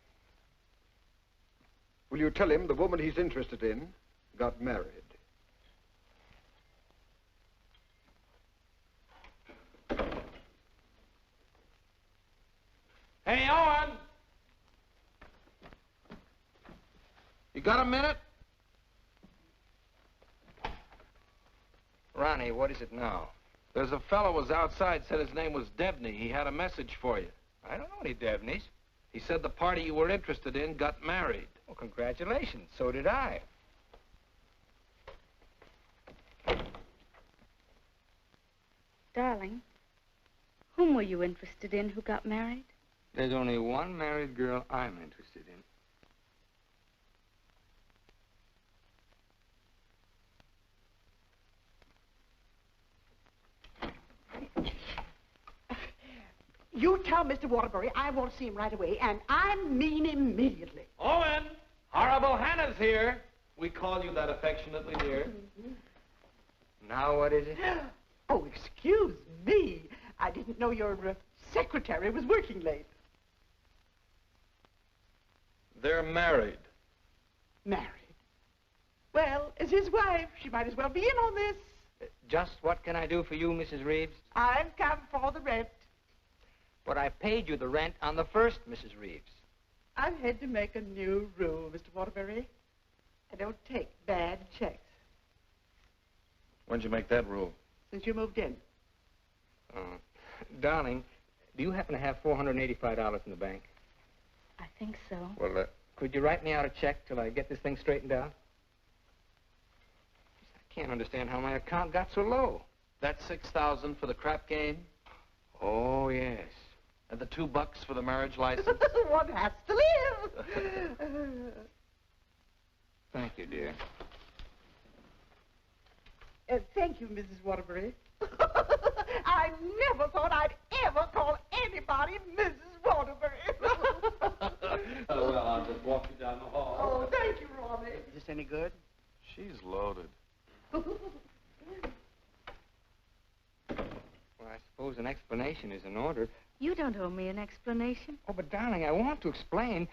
Will you tell him the woman he's interested in got married? Hey, Owen! You got a minute? Ronnie, what is it now? There's a fellow was outside, said his name was Debney. He had a message for you. I don't know any Devneys. He said the party you were interested in got married. Well, congratulations. So did I. Darling, whom were you interested in who got married? There's only one married girl I'm interested in. You tell Mr. Waterbury I want to see him right away, and I mean immediately. Owen! Horrible Hannah's here. We call you that affectionately, dear. Now what is it? Oh, excuse me. I didn't know your secretary was working late. They're married. Married? Well, as his wife, she might as well be in on this. Just what can I do for you, Mrs. Reeves? I've come for the rent. But I paid you the rent on the first, Mrs. Reeves. I've had to make a new rule, Mr. Waterbury. I don't take bad checks When'd you make that rule? since you moved in. Darling, do you happen to have $485 in the bank? I think so. Well, could you write me out a check till I get this thing straightened out? I can't understand how my account got so low. That's $6,000 for the crap game? Oh, yes. And the $2 for the marriage license? One has to live. Thank you, dear. Thank you, Mrs. Waterbury. I never thought I'd ever call anybody Mrs. Waterbury. Well, I'll just walk you down the hall. Oh, thank you, Ronnie. Is this any good? She's loaded. Well, I suppose an explanation is in order. You don't owe me an explanation. Oh, but darling, I want to explain.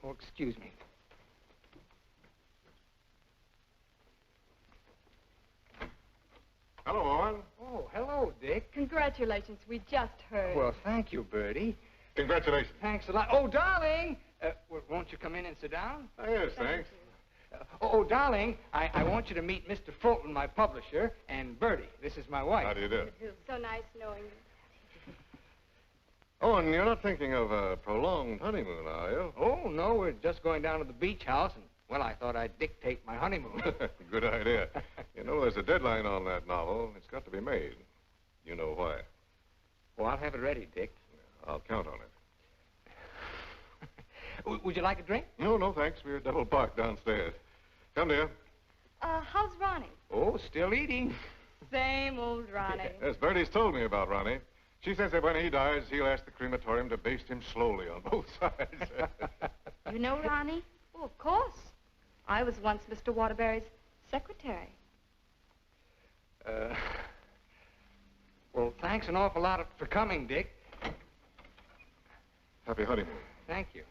Oh, excuse me. Hello, Owen. Oh, hello, Dick. Congratulations, we just heard. Well, thank you, Bertie. Congratulations. Thanks a lot. Oh, darling! Won't you come in and sit down? Oh, yes, thanks. Darling, I want you to meet Mr. Fulton, my publisher, and Bertie. This is my wife. How do you do? So nice knowing you. Owen, you're not thinking of a prolonged honeymoon, are you? Oh, no, we're just going down to the beach house, and, well, I thought I'd dictate my honeymoon. Good idea. You know, there's a deadline on that novel. It's got to be made. You know why. Well, I'll have it ready, Dick. I'll count on it. Would you like a drink? No, no, thanks. We're double parked downstairs. Come, dear. How's Ronnie? Oh, still eating. Same old Ronnie. Yes, Bertie's told me about Ronnie. She says that when he dies, he'll ask the crematorium to baste him slowly on both sides. You know Ronnie? Oh, of course. I was once Mr. Waterbury's secretary. Well, thanks an awful lot for coming, Dick. Happy honeymoon. Thank you.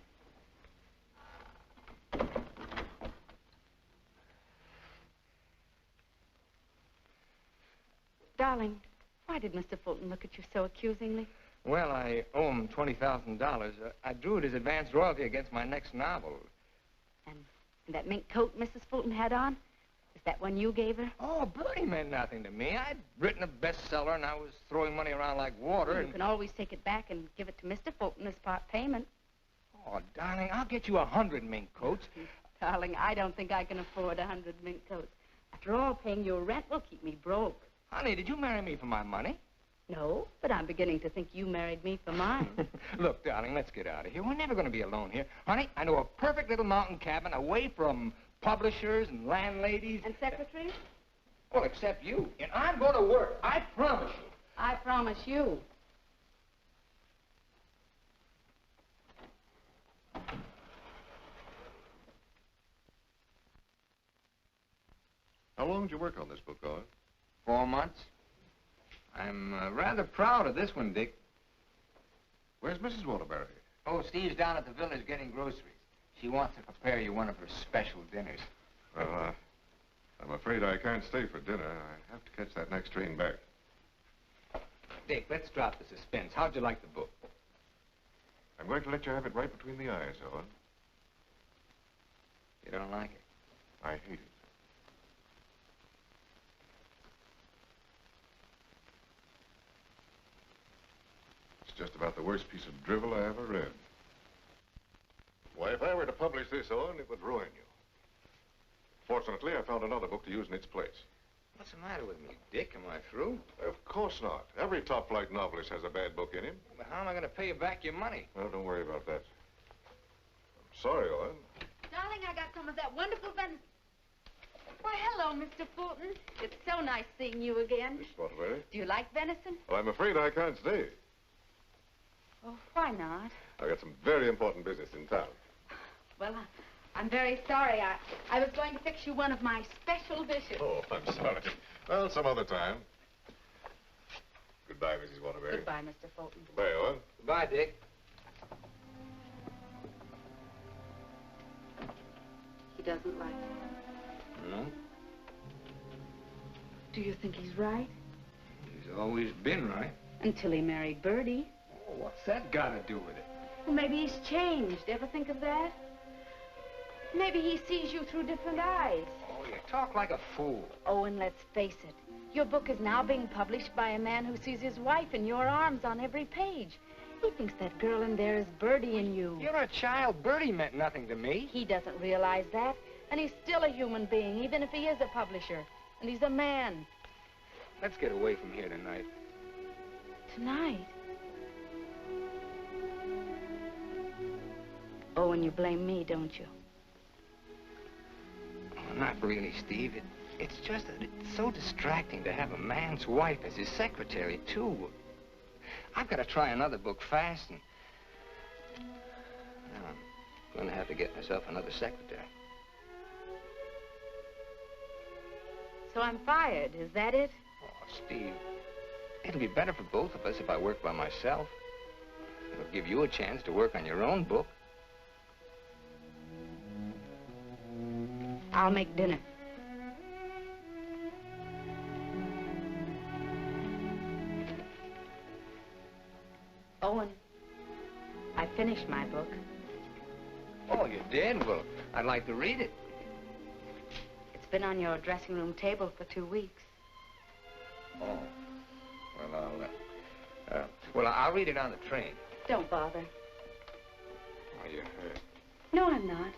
Darling, why did Mr. Fulton look at you so accusingly? Well, I owe him $20,000. I drew it as advance royalty against my next novel. And that mink coat Mrs. Fulton had on? Is that one you gave her? Oh, Bertie meant nothing to me. I'd written a bestseller, and I was throwing money around like water. You can always take it back and give it to Mr. Fulton as part payment. Oh, darling, I'll get you 100 mink coats. Darling, I don't think I can afford 100 mink coats. After all, paying your rent will keep me broke. Honey, did you marry me for my money? No, but I'm beginning to think you married me for mine. Look, darling, let's get out of here. We're never going to be alone here. Honey, I know a perfect little mountain cabin away from publishers and landladies. And secretaries? Well, except you. And I'm going to work. I promise you. I promise you. How long did you work on this book, Owen? 4 months. I'm rather proud of this one, Dick. Where's Mrs. Waterbury? Oh, Steve's down at the village getting groceries. She wants to prepare you one of her special dinners. Well, I'm afraid I can't stay for dinner. I have to catch that next train back. Dick, let's drop the suspense. How'd you like the book? I'm going to let you have it right between the eyes, Owen. You don't like it? I hate it. It's just about the worst piece of drivel I ever read. Why, if I were to publish this, Owen, it would ruin you. Fortunately, I found another book to use in its place. What's the matter with me, Dick? Am I through? Of course not. Every top-flight novelist has a bad book in him. But how am I going to pay you back your money? Well, don't worry about that. I'm sorry, Owen. Darling, I got some of that wonderful venison. Why, hello, Mr. Fulton. It's so nice seeing you again. Miss Waterbury. Do you like venison? Well, I'm afraid I can't stay. Oh, why not? I've got some very important business in town. Well, I'm very sorry. I was going to fix you one of my special dishes. Oh, I'm sorry. Well, some other time. Goodbye, Mrs. Waterbury. Goodbye, Mr. Fulton. Goodbye, Owen. Goodbye, Dick. He doesn't like it. No? Do you think he's right? He's always been right. Until he married Bertie. Oh, what's that got to do with it? Well, maybe he's changed. Ever think of that? Maybe he sees you through different eyes. Oh, you talk like a fool. Owen, let's face it. Your book is now being published by a man who sees his wife in your arms on every page. He thinks that girl in there is Birdie in you. You're a child. Birdie meant nothing to me. He doesn't realize that. And he's still a human being, even if he is a publisher. And he's a man. Let's get away from here tonight. Tonight? Owen, you blame me, don't you? Oh, not really, Steve. It's just that it's so distracting to have a man's wife as his secretary, too. I've got to try another book fast, and now I'm going to have to get myself another secretary. So I'm fired, is that it? Oh, Steve, it'll be better for both of us if I work by myself. It'll give you a chance to work on your own book. I'll make dinner. Owen, I finished my book. Oh, you did? Well, I'd like to read it. It's been on your dressing room table for 2 weeks. Oh. Well, I'll read it on the train. Don't bother. Oh, you're hurt. No, I'm not.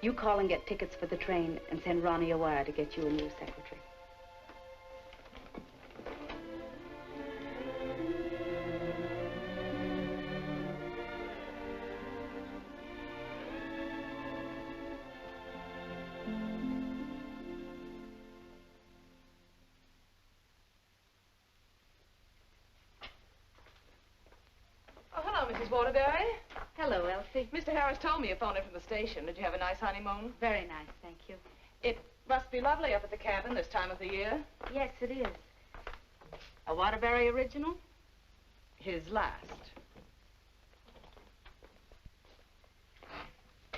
You call and get tickets for the train and send Ronnie a wire to get you a new secretary. Oh, hello, Mrs. Waterbury. Hello, Elsie. Mr. Harris told me you phoned in from the station. Did you have a nice honeymoon? Very nice, thank you. It must be lovely up at the cabin this time of the year. Yes, it is. A Waterbury original? His last.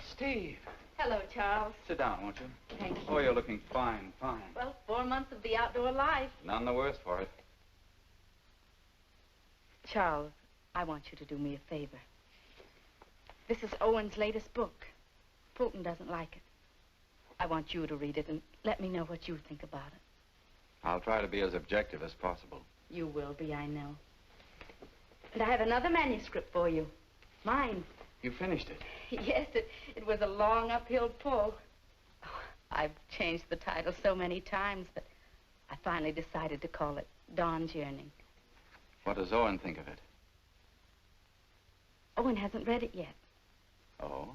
Steve. Hello, Charles. Sit down, won't you? Thank you. Oh, you're looking fine, fine. Well, 4 months of the outdoor life. None the worse for it. Charles, I want you to do me a favor. This is Owen's latest book. Fulton doesn't like it. I want you to read it and let me know what you think about it. I'll try to be as objective as possible. You will be, I know. And I have another manuscript for you. Mine. You finished it? Yes, it was a long uphill pull. Oh, I've changed the title so many times, but I finally decided to call it Dawn's Yearning. What does Owen think of it? Owen hasn't read it yet. Oh?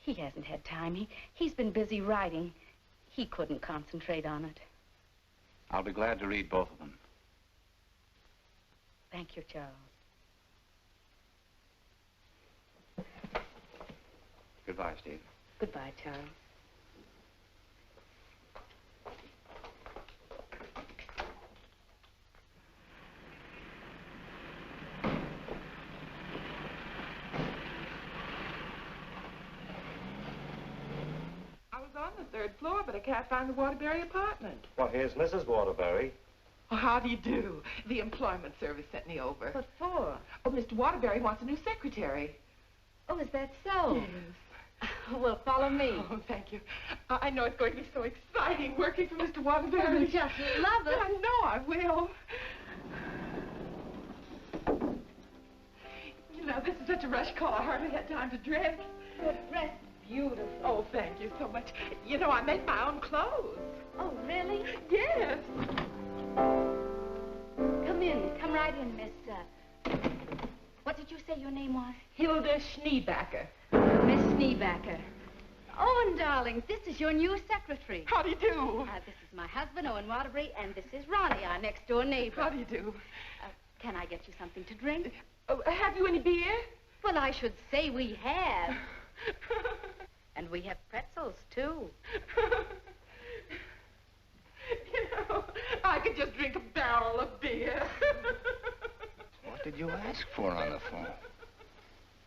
He hasn't had time. He's been busy writing. He couldn't concentrate on it. I'll be glad to read both of them. Thank you, Charles. Goodbye, Steve. Goodbye, Charles. I was on the 3rd floor, but I can't find the Waterbury apartment. Well, here's Mrs. Waterbury. Oh, how do you do? The employment service sent me over. What for? Oh, Mr. Waterbury wants a new secretary. Oh, is that so? Yes. Well, follow me. Oh, thank you. I know it's going to be so exciting working for Mr. Waterbury. You'll just love it. I know I will. You know, this is such a rush call. I hardly had time to dress. Your dress beautiful. Oh, thank you so much. You know, I make my own clothes. Oh, really? Yes. Come in. Come right in, Miss, what did you say your name was? Hilda Schneebacker. Miss Schneebacker. Owen, darling, this is your new secretary. How do you do? This is my husband, Owen Waterbury, and this is Ronnie, our next-door neighbor. How do you do? Can I get you something to drink? Have you any beer? Well, I should say we have. And we have pretzels, too. You know, I could just drink a barrel of beer. What did you ask for on the phone?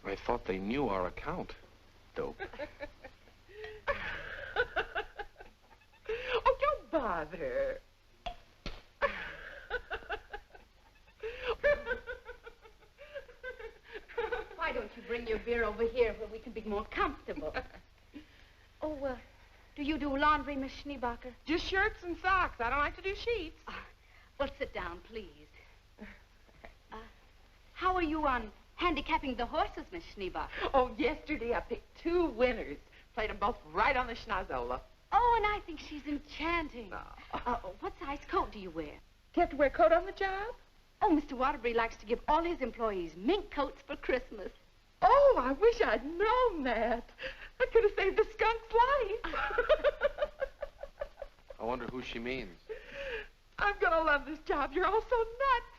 I thought they knew our account. Dope. Oh, don't bother. Why don't you bring your beer over here where we can be more comfortable. Oh, do you do laundry, Miss Schneebacher? Just shirts and socks. I don't like to do sheets. Well, sit down, please. How are you on handicapping the horses, Miss Schneebacher? Oh, yesterday I picked 2 winners. Played them both right on the schnozola. Oh, and I think she's enchanting. What size coat do you wear? Do you have to wear a coat on the job? Oh, Mr. Waterbury likes to give all his employees mink coats for Christmas. Oh, I wish I'd known that. I could have saved a skunk's life. I wonder who she means. I'm gonna love this job. You're all so nuts.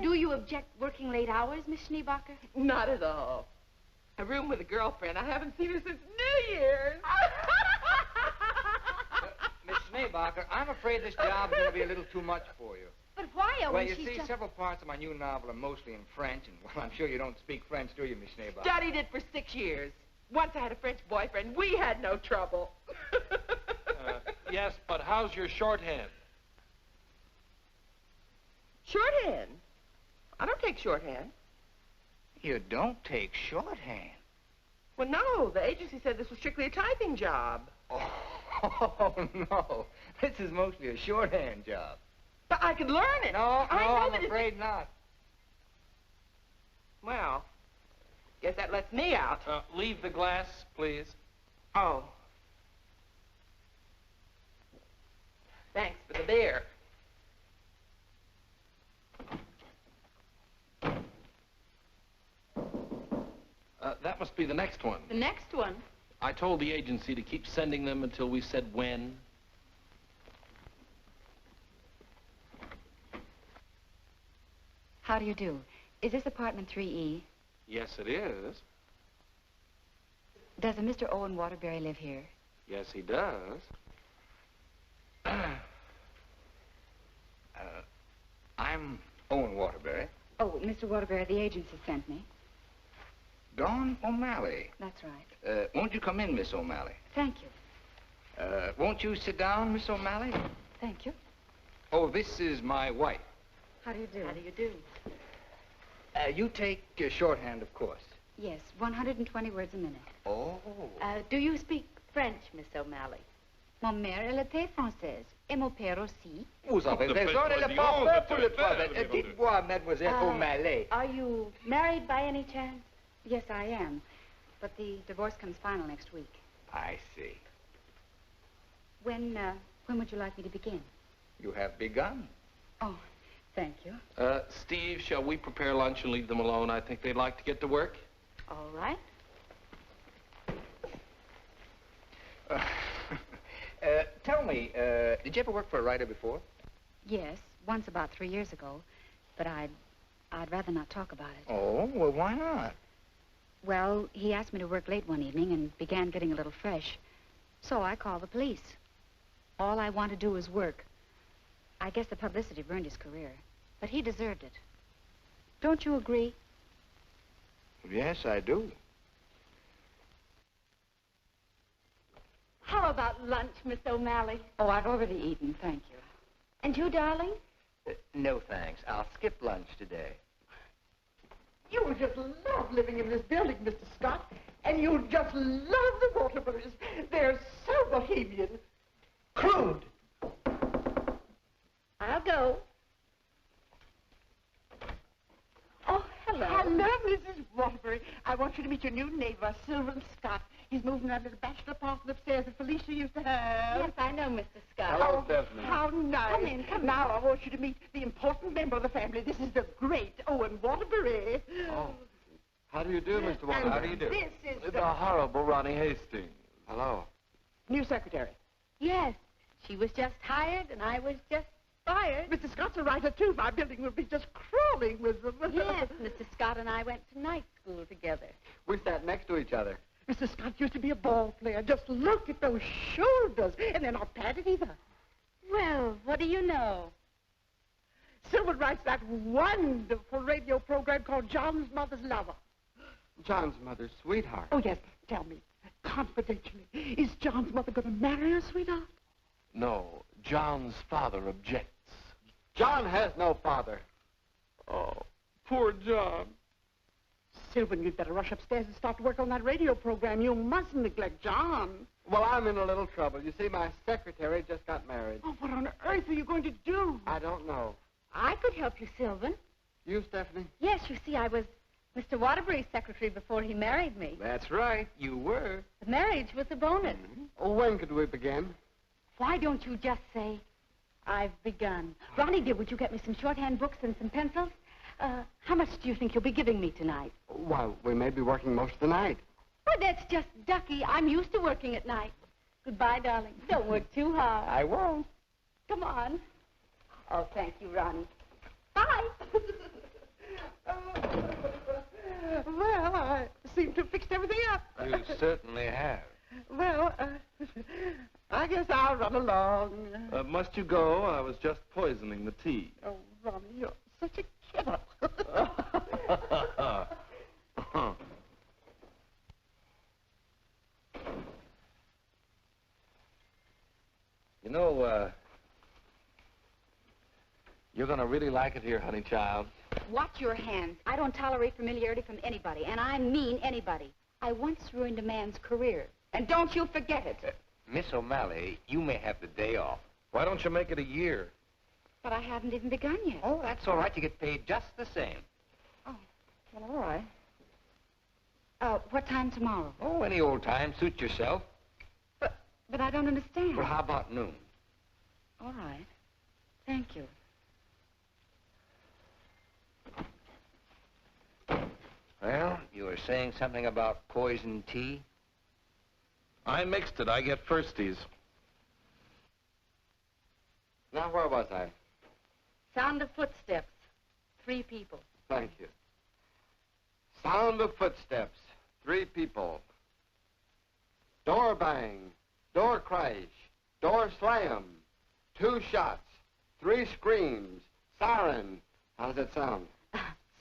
Do you object working late hours, Miss Schneebacher? Not at all. A room with a girlfriend. I haven't seen her since New Year's. Miss Schneebacher, I'm afraid this job's going to be a little too much for you. But why, Owen? Well, you see, several parts of my new novel are mostly in French, and, well, I'm sure you don't speak French, do you, Miss Schneebacher? Studied it for 6 years. Once I had a French boyfriend. We had no trouble. Yes, but how's your shorthand? Shorthand? I don't take shorthand. You don't take shorthand? Well, no. The agency said this was strictly a typing job. Oh, no. This is mostly a shorthand job. But I could learn it. I'm afraid not. Well, guess that lets me out. Leave the glass, please. Oh. Thanks for the beer. That must be the next one. The next one? I told the agency to keep sending them until we said when. How do you do? Is this apartment 3E? Yes, it is. Does a Mr. Owen Waterbury live here? Yes, he does. I'm Owen Waterbury. Oh, Mr. Waterbury, the agency sent me. Dawn O'Malley. That's right. Won't you come in, Miss O'Malley? Thank you. Won't you sit down, Miss O'Malley? Thank you. Oh, this is my wife. How do you do? How do you do? You take shorthand, of course. Yes, 120 words a minute. Oh. Do you speak French, Miss O'Malley? Mon mère, elle était française. Et mon père aussi. Vous avez raison, elle est pas pour le travail. Dites-moi, Mademoiselle O'Malley. Are you married by any chance? Yes, I am. But the divorce comes final next week. I see. When would you like me to begin? You have begun. Oh, thank you. Steve, shall we prepare lunch and leave them alone? I think they'd like to get to work. All right. Tell me, did you ever work for a writer before? Yes, once about 3 years ago. But I'd rather not talk about it. Oh, well, why not? Well, he asked me to work late one evening and began getting a little fresh. So I called the police. All I want to do is work. I guess the publicity burned his career. But he deserved it. Don't you agree? Yes, I do. How about lunch, Miss O'Malley? Oh, I've already eaten, thank you. And you, darling? No, thanks. I'll skip lunch today. You will just love living in this building, Mr. Scott. And you'll just love the Waterburys. They're so bohemian. Crude. I'll go. Oh, hello. Hello, Mrs. Waterbury. I want you to meet your new neighbor, Sylvan Scott. He's moving that little bachelor apartment upstairs that Felicia used to have. Yes, I know, Mr. Scott. Hello, Stephanie. How nice. Come in, come in. Now I want you to meet the important member of the family. This is the great Owen Waterbury. Oh. How do you do, Mr. Waterbury? And How do you do? This is The horrible Ronnie Hastings. Hello. new secretary. Yes, she was just hired and I was just fired. Mr. Scott's a writer, too. My building will be just crawling with them. Yes, Mr. Scott and I went to night school together. We sat next to each other. Mr. Scott used to be a ball player. Just look at those shoulders. And they're not padded either. Well, what do you know? Sylvan writes that wonderful radio program called John's Mother's Lover. John's mother's sweetheart. Oh, yes. Tell me, confidentially, is John's mother going to marry her, sweetheart? No, John's father objects. John has no father. Oh, poor John. Sylvan, you'd better rush upstairs and start to work on that radio program. You mustn't neglect John. Well, I'm in a little trouble. You see, my secretary just got married. Oh, what on earth are you going to do? I don't know. I could help you, Sylvan. You, Stephanie? Yes, you see, I was Mr. Waterbury's secretary before he married me. That's right, you were. The marriage was a bonus. Oh, when could we begin? Why don't you just say, I've begun? Ronnie, dear, would you get me some shorthand books and some pencils? How much do you think you'll be giving me tonight? Why, we may be working most of the night. Oh, that's just ducky. I'm used to working at night. Goodbye, darling. Don't work too hard. I won't. Come on. Oh, thank you, Ronnie. Bye. Well, I seem to have fixed everything up. You certainly have. Well, I guess I'll run along. Must you go? I was just poisoning the tea. Oh, Ronnie, you're such a kidder. You know, you're going to really like it here, honey child. Watch your hands. I don't tolerate familiarity from anybody, and I mean anybody. I once ruined a man's career, and don't you forget it. Miss O'Malley, you may have the day off. Why don't you make it a year? But I haven't even begun yet. Oh, that's all right. You get paid just the same. Oh, well, all right. What time tomorrow? Oh, any old time. Suit yourself. But I don't understand. Well, how about noon? All right. Thank you. Well, you were saying something about poison tea? I mixed it. I get firsties. Now, where was I? Sound of footsteps. 3 people. Thank you. Sound of footsteps. 3 people. Door bang. Door crash. Door slam. 2 shots. 3 screams. Siren. How does it sound?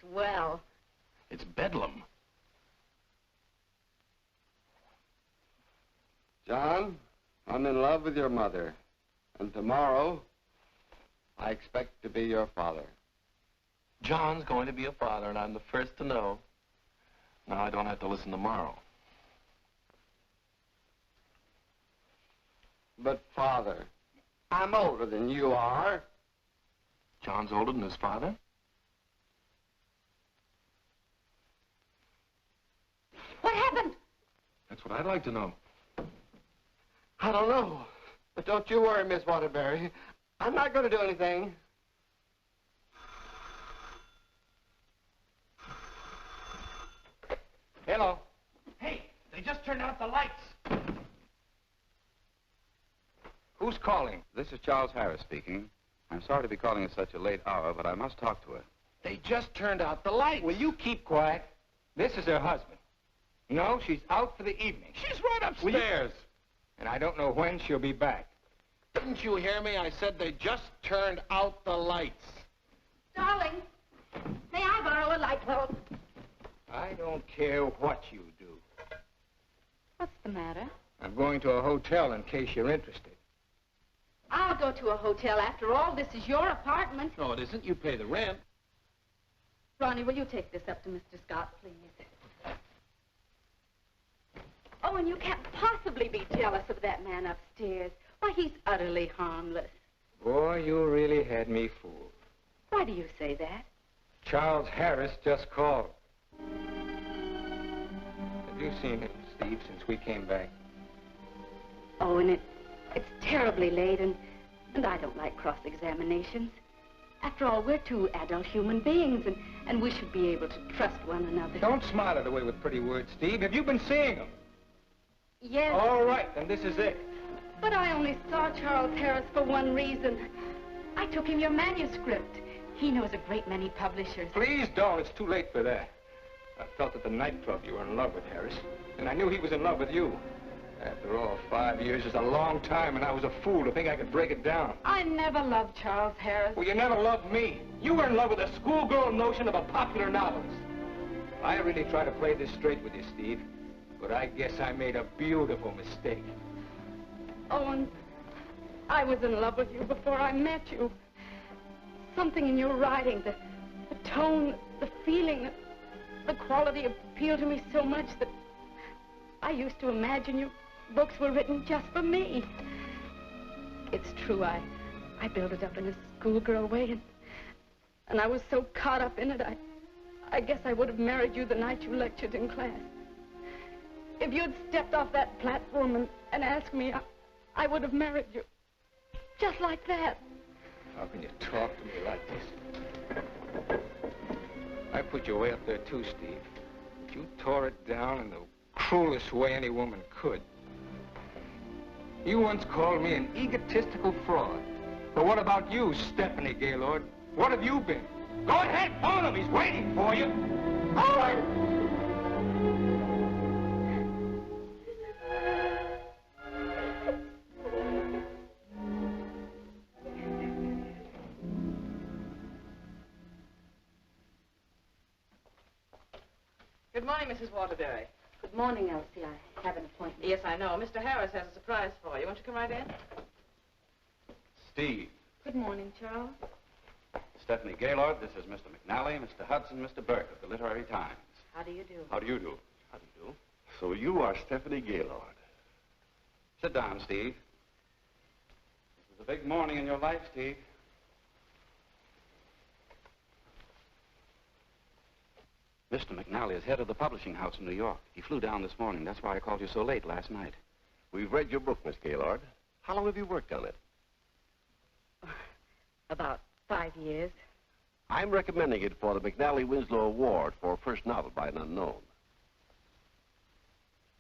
Swell. It's bedlam. John, I'm in love with your mother. And tomorrow, I expect to be your father. John's going to be a father, and I'm the first to know. Now I don't have to listen tomorrow. But, Father, I'm older than you are. John's older than his father? What happened? That's what I'd like to know. I don't know. But don't you worry, Miss Waterbury. I'm not going to do anything. Hello. Hey, they just turned out the lights. Who's calling? This is Charles Harris speaking. I'm sorry to be calling at such a late hour, but I must talk to her. They just turned out the lights. Will you keep quiet? This is her husband. No, she's out for the evening. She's right upstairs. And I don't know when she'll be back. Didn't you hear me? I said they just turned out the lights. Darling, may I borrow a light bulb? I don't care what you do. What's the matter? I'm going to a hotel in case you're interested. I'll go to a hotel. After all, this is your apartment. No, it isn't. You pay the rent. Ronnie, will you take this up to Mr. Scott, please? Oh, and you can't possibly be jealous of that man upstairs. Why, he's utterly harmless. Boy, you really had me fooled. Why do you say that? Charles Harris just called. Have you seen him, Steve, since we came back? Oh, and it's terribly late, and I don't like cross-examinations. After all, we're 2 adult human beings, and we should be able to trust one another. Don't smile it away with pretty words, Steve. Have you been seeing him? Yes. All right, then this is it. But I only saw Charles Harris for one reason. I took him your manuscript. He knows a great many publishers. Please don't. It's too late for that. I felt at the nightclub you were in love with Harris, and I knew he was in love with you. After all, 5 years is a long time, and I was a fool to think I could break it down. I never loved Charles Harris. Well, you never loved me. You were in love with a schoolgirl notion of a popular novelist. I really try to play this straight with you, Steve, but I guess I made a beautiful mistake. Oh, and I was in love with you before I met you. Something in your writing, the tone, the feeling, the quality appealed to me so much that I used to imagine your books were written just for me. It's true, I built it up in a schoolgirl way, and I was so caught up in it, I guess I would have married you the night you lectured in class. If you'd stepped off that platform and asked me, I would have married you. Just like that. How can you talk to me like this? I put you way up there too, Steve. But you tore it down in the cruelest way any woman could. You once called me an egotistical fraud. But what about you, Stephanie Gaylord? What have you been? Go ahead, phone him. He's waiting for you. Owen! Good morning, Mrs. Waterbury. Good morning, Elsie. I have an appointment. Yes, I know. Mr. Harris has a surprise for you. Won't you come right in? Steve. Good morning, Charles. Stephanie Gaylord, this is Mr. McNally, Mr. Hudson, Mr. Burke of the Literary Times. How do you do? How do you do? How do you do? So you are Stephanie Gaylord. Sit down, Steve. This is a big morning in your life, Steve. Mr. McNally is head of the publishing house in New York. He flew down this morning. That's why I called you so late last night. We've read your book, Miss Gaylord. How long have you worked on it? About 5 years. I'm recommending it for the McNally-Winslow Award for first novel by an unknown.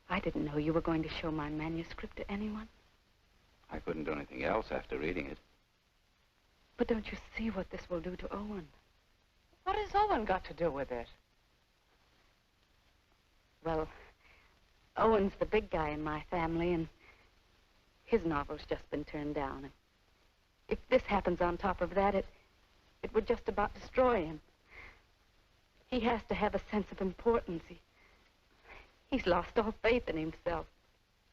I didn't know you were going to show my manuscript to anyone. I couldn't do anything else after reading it. But don't you see what this will do to Owen? What has Owen got to do with it? Well, Owen's the big guy in my family, and his novel's just been turned down. And if this happens on top of that, it would just about destroy him. He has to have a sense of importance. He's lost all faith in himself.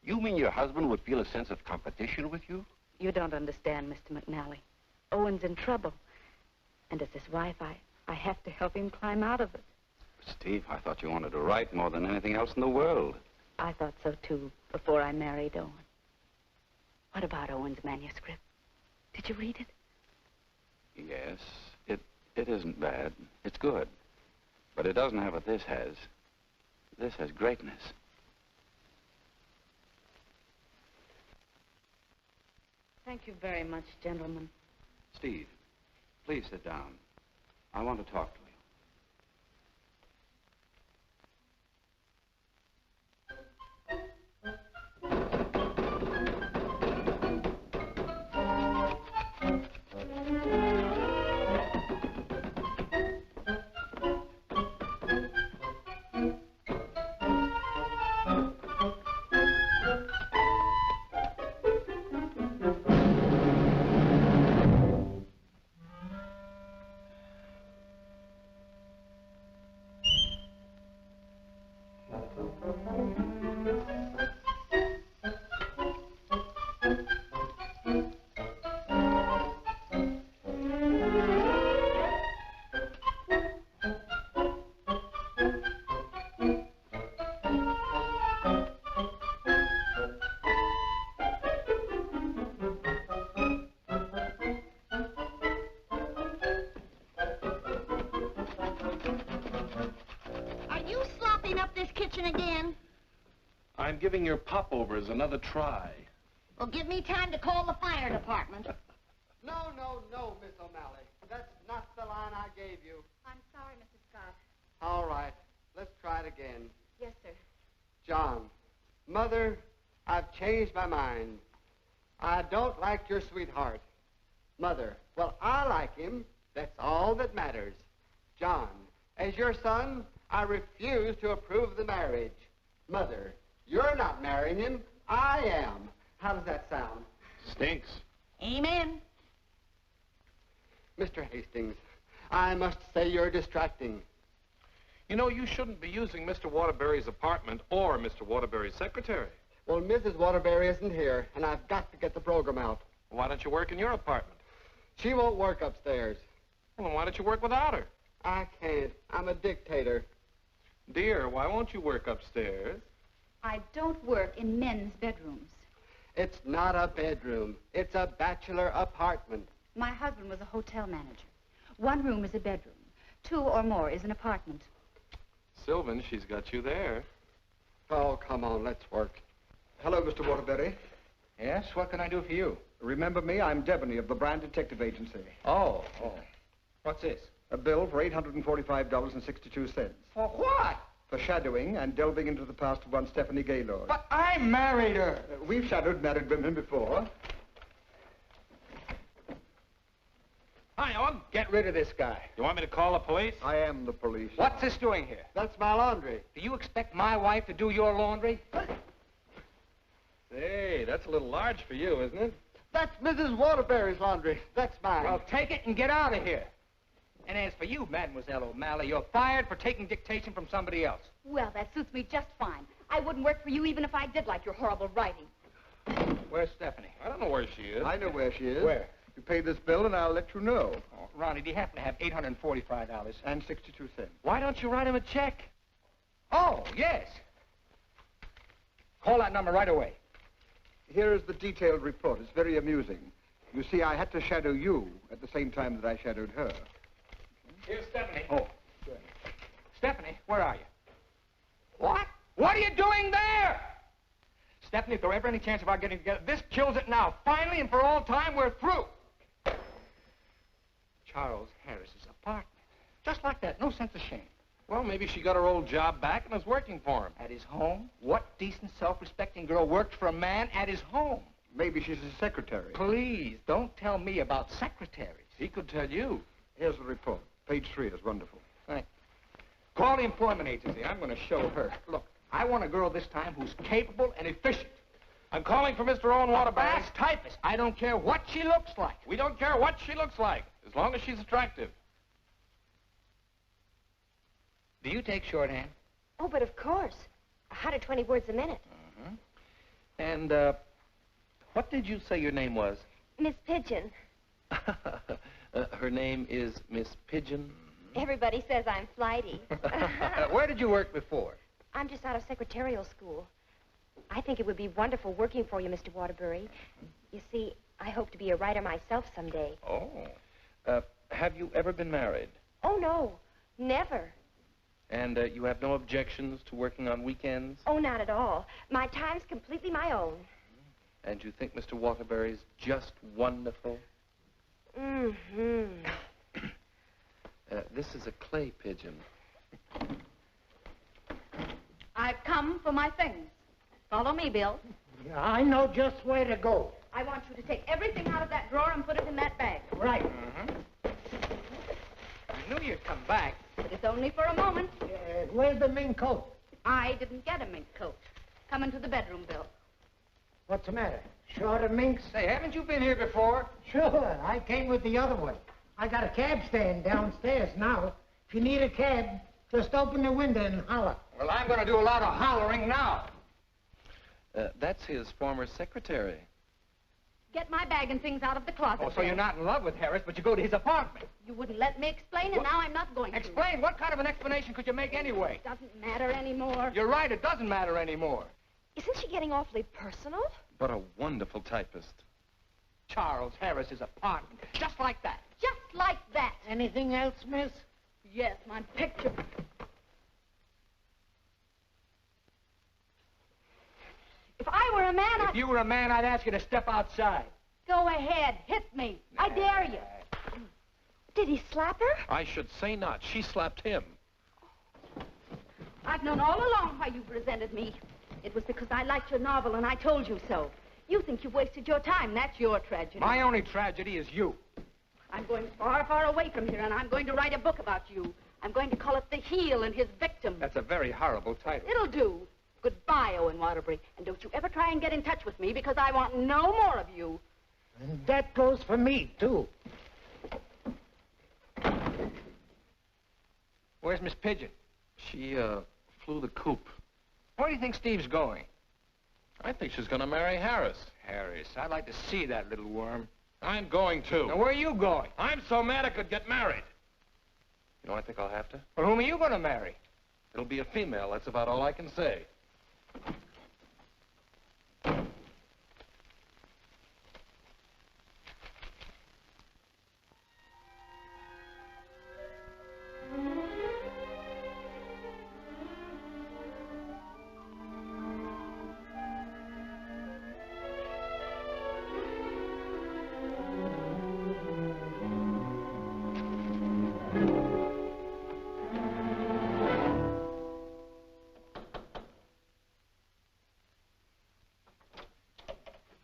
You mean your husband would feel a sense of competition with you? You don't understand, Mr. McNally. Owen's in trouble. And as his wife, I have to help him climb out of it. Steve, I thought you wanted to write more than anything else in the world. I thought so, too, before I married Owen. What about Owen's manuscript? Did you read it? Yes, it isn't bad. It's good. But it doesn't have what this has. This has greatness. Thank you very much, gentlemen. Steve, please sit down. I want to talk to you. Again? I'm giving your popovers another try. Well, give me time to call the fire department. No, Miss O'Malley. That's not the line I gave you. I'm sorry, Mrs. Scott. All right. Let's try it again. Yes, sir. John, Mother, I've changed my mind. I don't like your sweetheart. Mother, well, I like him. That's all that matters. John, as your son, I refuse to approve the marriage. Mother, you're not marrying him. I am. How does that sound? Stinks. Amen. Mr. Hastings, I must say you're distracting. You know, you shouldn't be using Mr. Waterbury's apartment or Mr. Waterbury's secretary. Well, Mrs. Waterbury isn't here, and I've got to get the program out. Why don't you work in your apartment? She won't work upstairs. Well, then why don't you work without her? I can't. I'm a dictator. Dear, why won't you work upstairs? I don't work in men's bedrooms. It's not a bedroom. It's a bachelor apartment. My husband was a hotel manager. One room is a bedroom. 2 or more is an apartment. Sylvan, she's got you there. Oh, come on, let's work. Hello, Mr. Waterbury. Yes, what can I do for you? Remember me? I'm Devaney of the Brand Detective Agency. Oh. What's this? A bill for $845.62. For what? For shadowing and delving into the past of one Stephanie Gaylord. But I married her. We've shadowed married women before. Hi, Og. Get rid of this guy. You want me to call the police? I am the police. What's this doing here? That's my laundry. Do you expect my wife to do your laundry? Say, that's a little large for you, isn't it? That's Mrs. Waterbury's laundry. That's mine. Well, take it and get out of here. And as for you, Mademoiselle O'Malley, you're fired for taking dictation from somebody else. Well, that suits me just fine. I wouldn't work for you even if I did like your horrible writing. Where's Stephanie? I don't know where she is. I know where she is. Where? You pay this bill and I'll let you know. Oh, Ronnie, do you happen to have $845? And 62 cents. Why don't you write him a check? Oh, yes. Call that number right away. Here is the detailed report. It's very amusing. You see, I had to shadow you at the same time that I shadowed her. Here's Stephanie. Oh, good. Stephanie, where are you? What? What are you doing there? Stephanie, if there were ever any chance of our getting together, this kills it now. Finally and for all time, we're through. Charles Harris's apartment. Just like that. No sense of shame. Well, maybe she got her old job back and is working for him. At his home? What decent, self-respecting girl worked for a man at his home? Maybe she's a secretary. Please, don't tell me about secretaries. He could tell you. Here's the report. Page 3 is wonderful. Thanks. Call the employment agency. I'm going to show her. Look, I want a girl this time who's capable and efficient. I'm calling for Mr. Owen Waterbury. A fast typist. I don't care what she looks like. We don't care what she looks like, as long as she's attractive. Do you take shorthand? Oh, but of course. 120 words a minute. Mm-hmm. And, what did you say your name was? Miss Pigeon. Her name is Miss Pigeon? Everybody says I'm flighty. Where did you work before? I'm just out of secretarial school. I think it would be wonderful working for you, Mr. Waterbury. You see, I hope to be a writer myself someday. Oh. Have you ever been married? Oh, no. Never. And you have no objections to working on weekends? Oh, not at all. My time's completely my own. And you think Mr. Waterbury's just wonderful? Mm-hmm. This is a clay pigeon. I've come for my things. Follow me, Bill. Yeah, I know just where to go. I want you to take everything out of that drawer and put it in that bag. Right. Mm-hmm. I knew you'd come back. But it's only for a moment. Where's the mink coat? I didn't get a mink coat. Come into the bedroom, Bill. What's the matter? Short of minks? Say, haven't you been here before? Sure, I came with the other one. I got a cab stand downstairs now. If you need a cab, just open the window and holler. Well, I'm going to do a lot of hollering now. That's his former secretary. Get my bag and things out of the closet. Oh, so you're not in love with Harris, but you go to his apartment. You wouldn't let me explain, and now I'm not going to. Explain? What kind of an explanation could you make anyway? It doesn't matter anymore. You're right, it doesn't matter anymore. Isn't she getting awfully personal? But a wonderful typist. Charles Harris's apartment. Just like that. Just like that. Anything else, miss? Yes, my picture. If I were a man, If you were a man, I'd ask you to step outside. Go ahead, hit me. I dare you. Did he slap her? I should say not. She slapped him. I've known all along why you've resented me. It was because I liked your novel and I told you so. You think you've wasted your time. That's your tragedy. My only tragedy is you. I'm going far, far away from here, and I'm going to write a book about you. I'm going to call it The Heel and His Victim. That's a very horrible title. It'll do. Goodbye, Owen Waterbury. And don't you ever try and get in touch with me, because I want no more of you. And that goes for me, too. Where's Miss Pigeon? She, flew the coop. Where do you think Steve's going? I think she's going to marry Harris. Harris. I'd like to see that little worm. I'm going to. Now, where are you going? I'm so mad I could get married. You know, I think I'll have to. Well, whom are you going to marry? It'll be a female. That's about all I can say.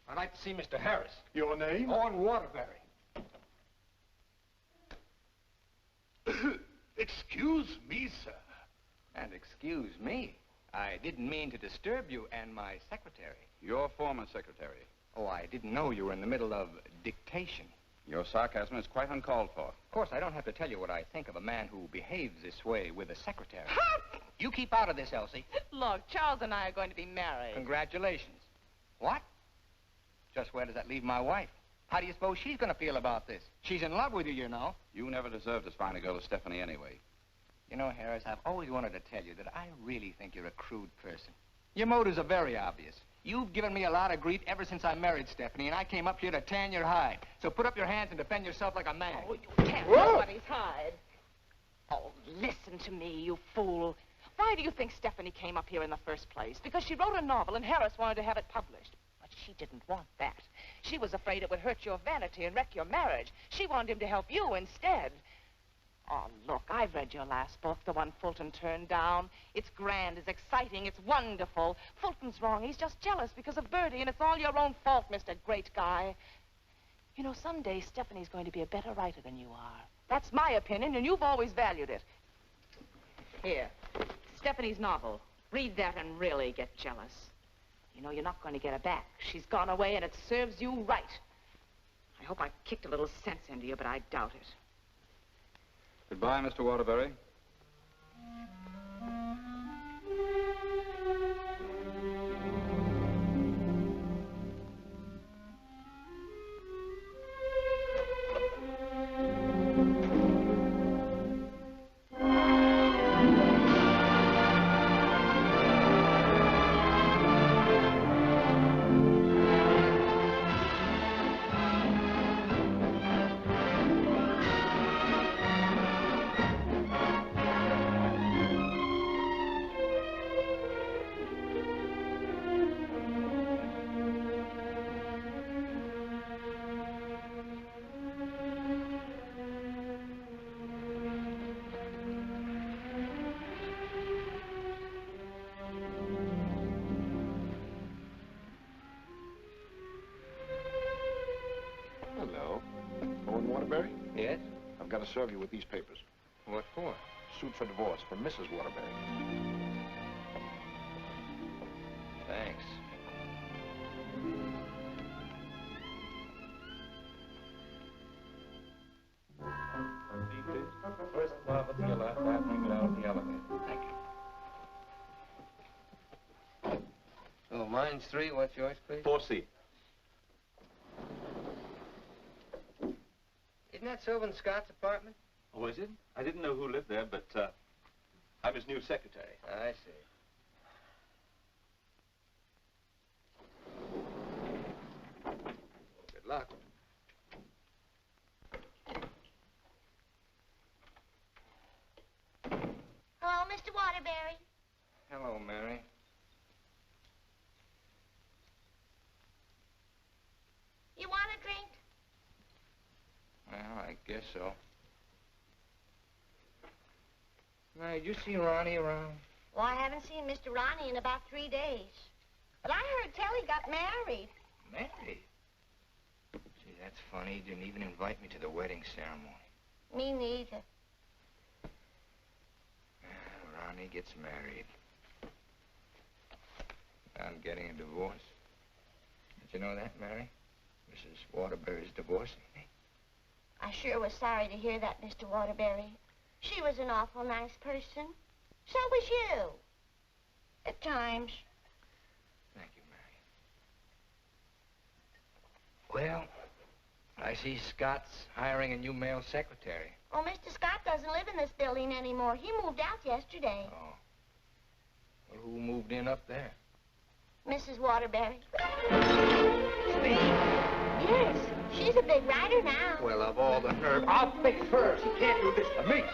I'd like to see Mr. Harris. Your name? Owen Waterbury. Excuse me, sir. And excuse me, I didn't mean to disturb you and my secretary. Your former secretary. Oh, I didn't know you were in the middle of dictation. Your sarcasm is quite uncalled for. Of course, I don't have to tell you what I think of a man who behaves this way with a secretary. You keep out of this, Elsie. Look, Charles and I are going to be married. Congratulations. What? Just where does that leave my wife? How do you suppose she's going to feel about this? She's in love with you, you know. You never deserved as fine a girl as Stephanie anyway. You know, Harris, I've always wanted to tell you that I really think you're a crude person. Your motives are very obvious. You've given me a lot of grief ever since I married Stephanie, and I came up here to tan your hide. So put up your hands and defend yourself like a man. Oh, you can't nobody's hide. Oh, listen to me, you fool. Why do you think Stephanie came up here in the first place? Because she wrote a novel and Harris wanted to have it published. But she didn't want that. She was afraid it would hurt your vanity and wreck your marriage. She wanted him to help you instead. Oh, look, I've read your last book, the one Fulton turned down. It's grand, it's exciting, it's wonderful. Fulton's wrong. He's just jealous because of Bertie, and it's all your own fault, Mr. Great Guy. You know, someday Stephanie's going to be a better writer than you are. That's my opinion, and you've always valued it. Here, Stephanie's novel. Read that and really get jealous. You know, you're not going to get her back. She's gone away, and it serves you right. I hope I kicked a little sense into you, but I doubt it. Goodbye, Mr. Waterbury. Hello. Owen Waterbury? Yes? I've got to serve you with these papers. What for? Suit for divorce from Mrs. Waterbury. Thanks. First floor with your left, after you get out of the elevator. Thank you. Oh, mine's 3. What's yours, please? 4C. Isn't that Sylvan Scott's apartment? Oh, is it? I didn't know who lived there, but I'm his new secretary. I see. Good luck. Hello, Mr. Waterbury. Hello, Mary. You want a drink? Well, I guess so. Mary, did you see Ronnie around? Well, I haven't seen Mr. Ronnie in about 3 days. But I heard tell he got married. Married? Gee, that's funny. He didn't even invite me to the wedding ceremony. Me neither. Well, Ronnie gets married. I'm getting a divorce. Did you know that, Mary? Mrs. Waterbury's divorcing me. I sure was sorry to hear that, Mr. Waterbury. She was an awful nice person. So was you. At times. Thank you, Mary. Well, I see Scott's hiring a new male secretary. Oh, Mr. Scott doesn't live in this building anymore. He moved out yesterday. Oh. Well, who moved in up there? Mrs. Waterbury. Steve? Yes, she's a big writer now. Well, of all the nerve, I'll fix her. She can't do this to me.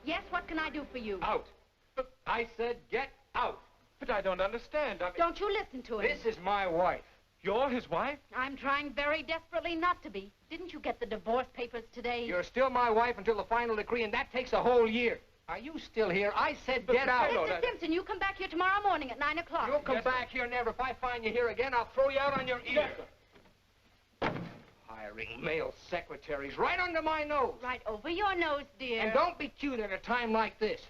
Yes, what can I do for you? Out. I said get out. But I don't understand. Don't you listen to him. This is my wife. You're his wife? I'm trying very desperately not to be. Didn't you get the divorce papers today? You're still my wife until the final decree, and that takes a whole year. Are you still here? I said get out. Mr. Simpson, you come back here tomorrow morning at 9 o'clock. You'll come back here never. If I find you here again, I'll throw you out on your ear. Yes, hiring male secretaries right under my nose. Right over your nose, dear. And don't be cute at a time like this.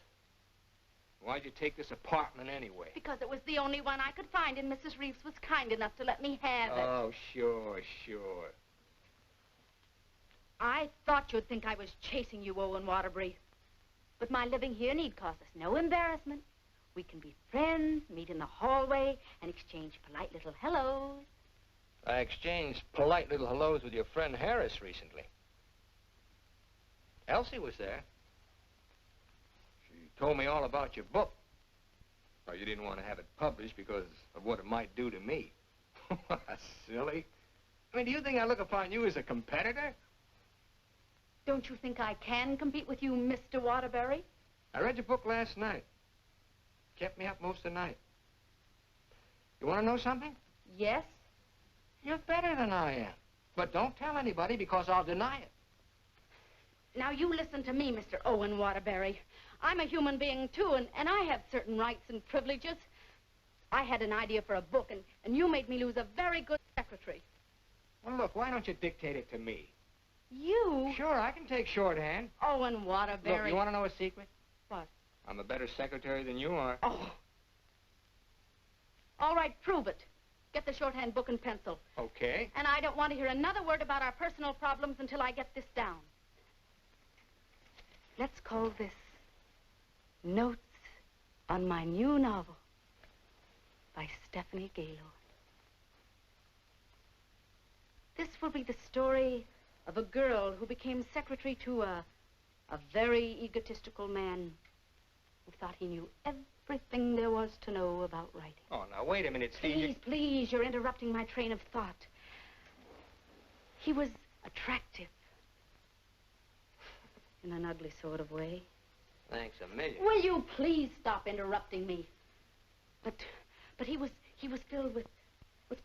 Why'd you take this apartment anyway? Because it was the only one I could find, and Mrs. Reeves was kind enough to let me have it. Oh, sure, sure. I thought you'd think I was chasing you, Owen Waterbury. But my living here need cause us no embarrassment. We can be friends, meet in the hallway, and exchange polite little hellos. I exchanged polite little hellos with your friend Harris recently. Elsie was there. She told me all about your book. Well, you didn't want to have it published because of what it might do to me. Silly. I mean, do you think I look upon you as a competitor? Don't you think I can compete with you, Mr. Waterbury? I read your book last night. Kept me up most of the night. You want to know something? Yes. You're better than I am. But don't tell anybody because I'll deny it. Now, you listen to me, Mr. Owen Waterbury. I'm a human being, too, and I have certain rights and privileges. I had an idea for a book, and you made me lose a very good secretary. Well, look, why don't you dictate it to me? You? Sure, I can take shorthand. Owen Waterbury. Look, you want to know a secret? What? I'm a better secretary than you are. Oh. All right, prove it. Get the shorthand book and pencil. Okay. And I don't want to hear another word about our personal problems until I get this down. Let's call this Notes on My New Novel by Stephanie Gaylord. This will be the story of a girl who became secretary to a very egotistical man who thought he knew everything there was to know about writing. Oh, now, wait a minute, Steve. Please, you're interrupting my train of thought. He was attractive. In an ugly sort of way. Thanks a million. Will you please stop interrupting me? But he was filled with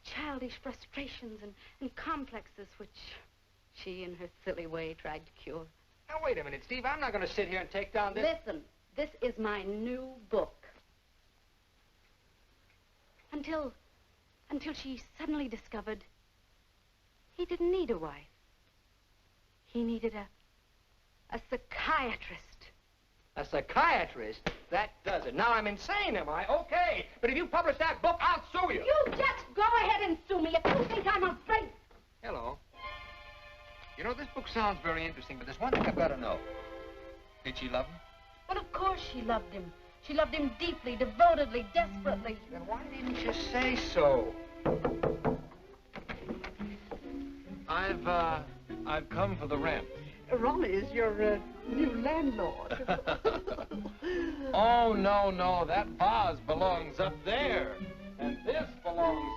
childish frustrations and complexes which she, in her silly way, tried to cure. Now, wait a minute, Steve. I'm not going to sit here and take down this... Listen, this is my new book. Until she suddenly discovered he didn't need a wife. He needed a psychiatrist. A psychiatrist? That does it. Now I'm insane, am I? Okay. But if you publish that book, I'll sue you. You just go ahead and sue me if you think I'm afraid. Hello. You know, this book sounds very interesting, but there's one thing I've got to know. Did she love him? Well, of course she loved him. She loved him deeply, devotedly, desperately. Then why didn't you say so? I've come for the rent. Ronnie is your new landlord. Oh, no, that vase belongs up there. And this belongs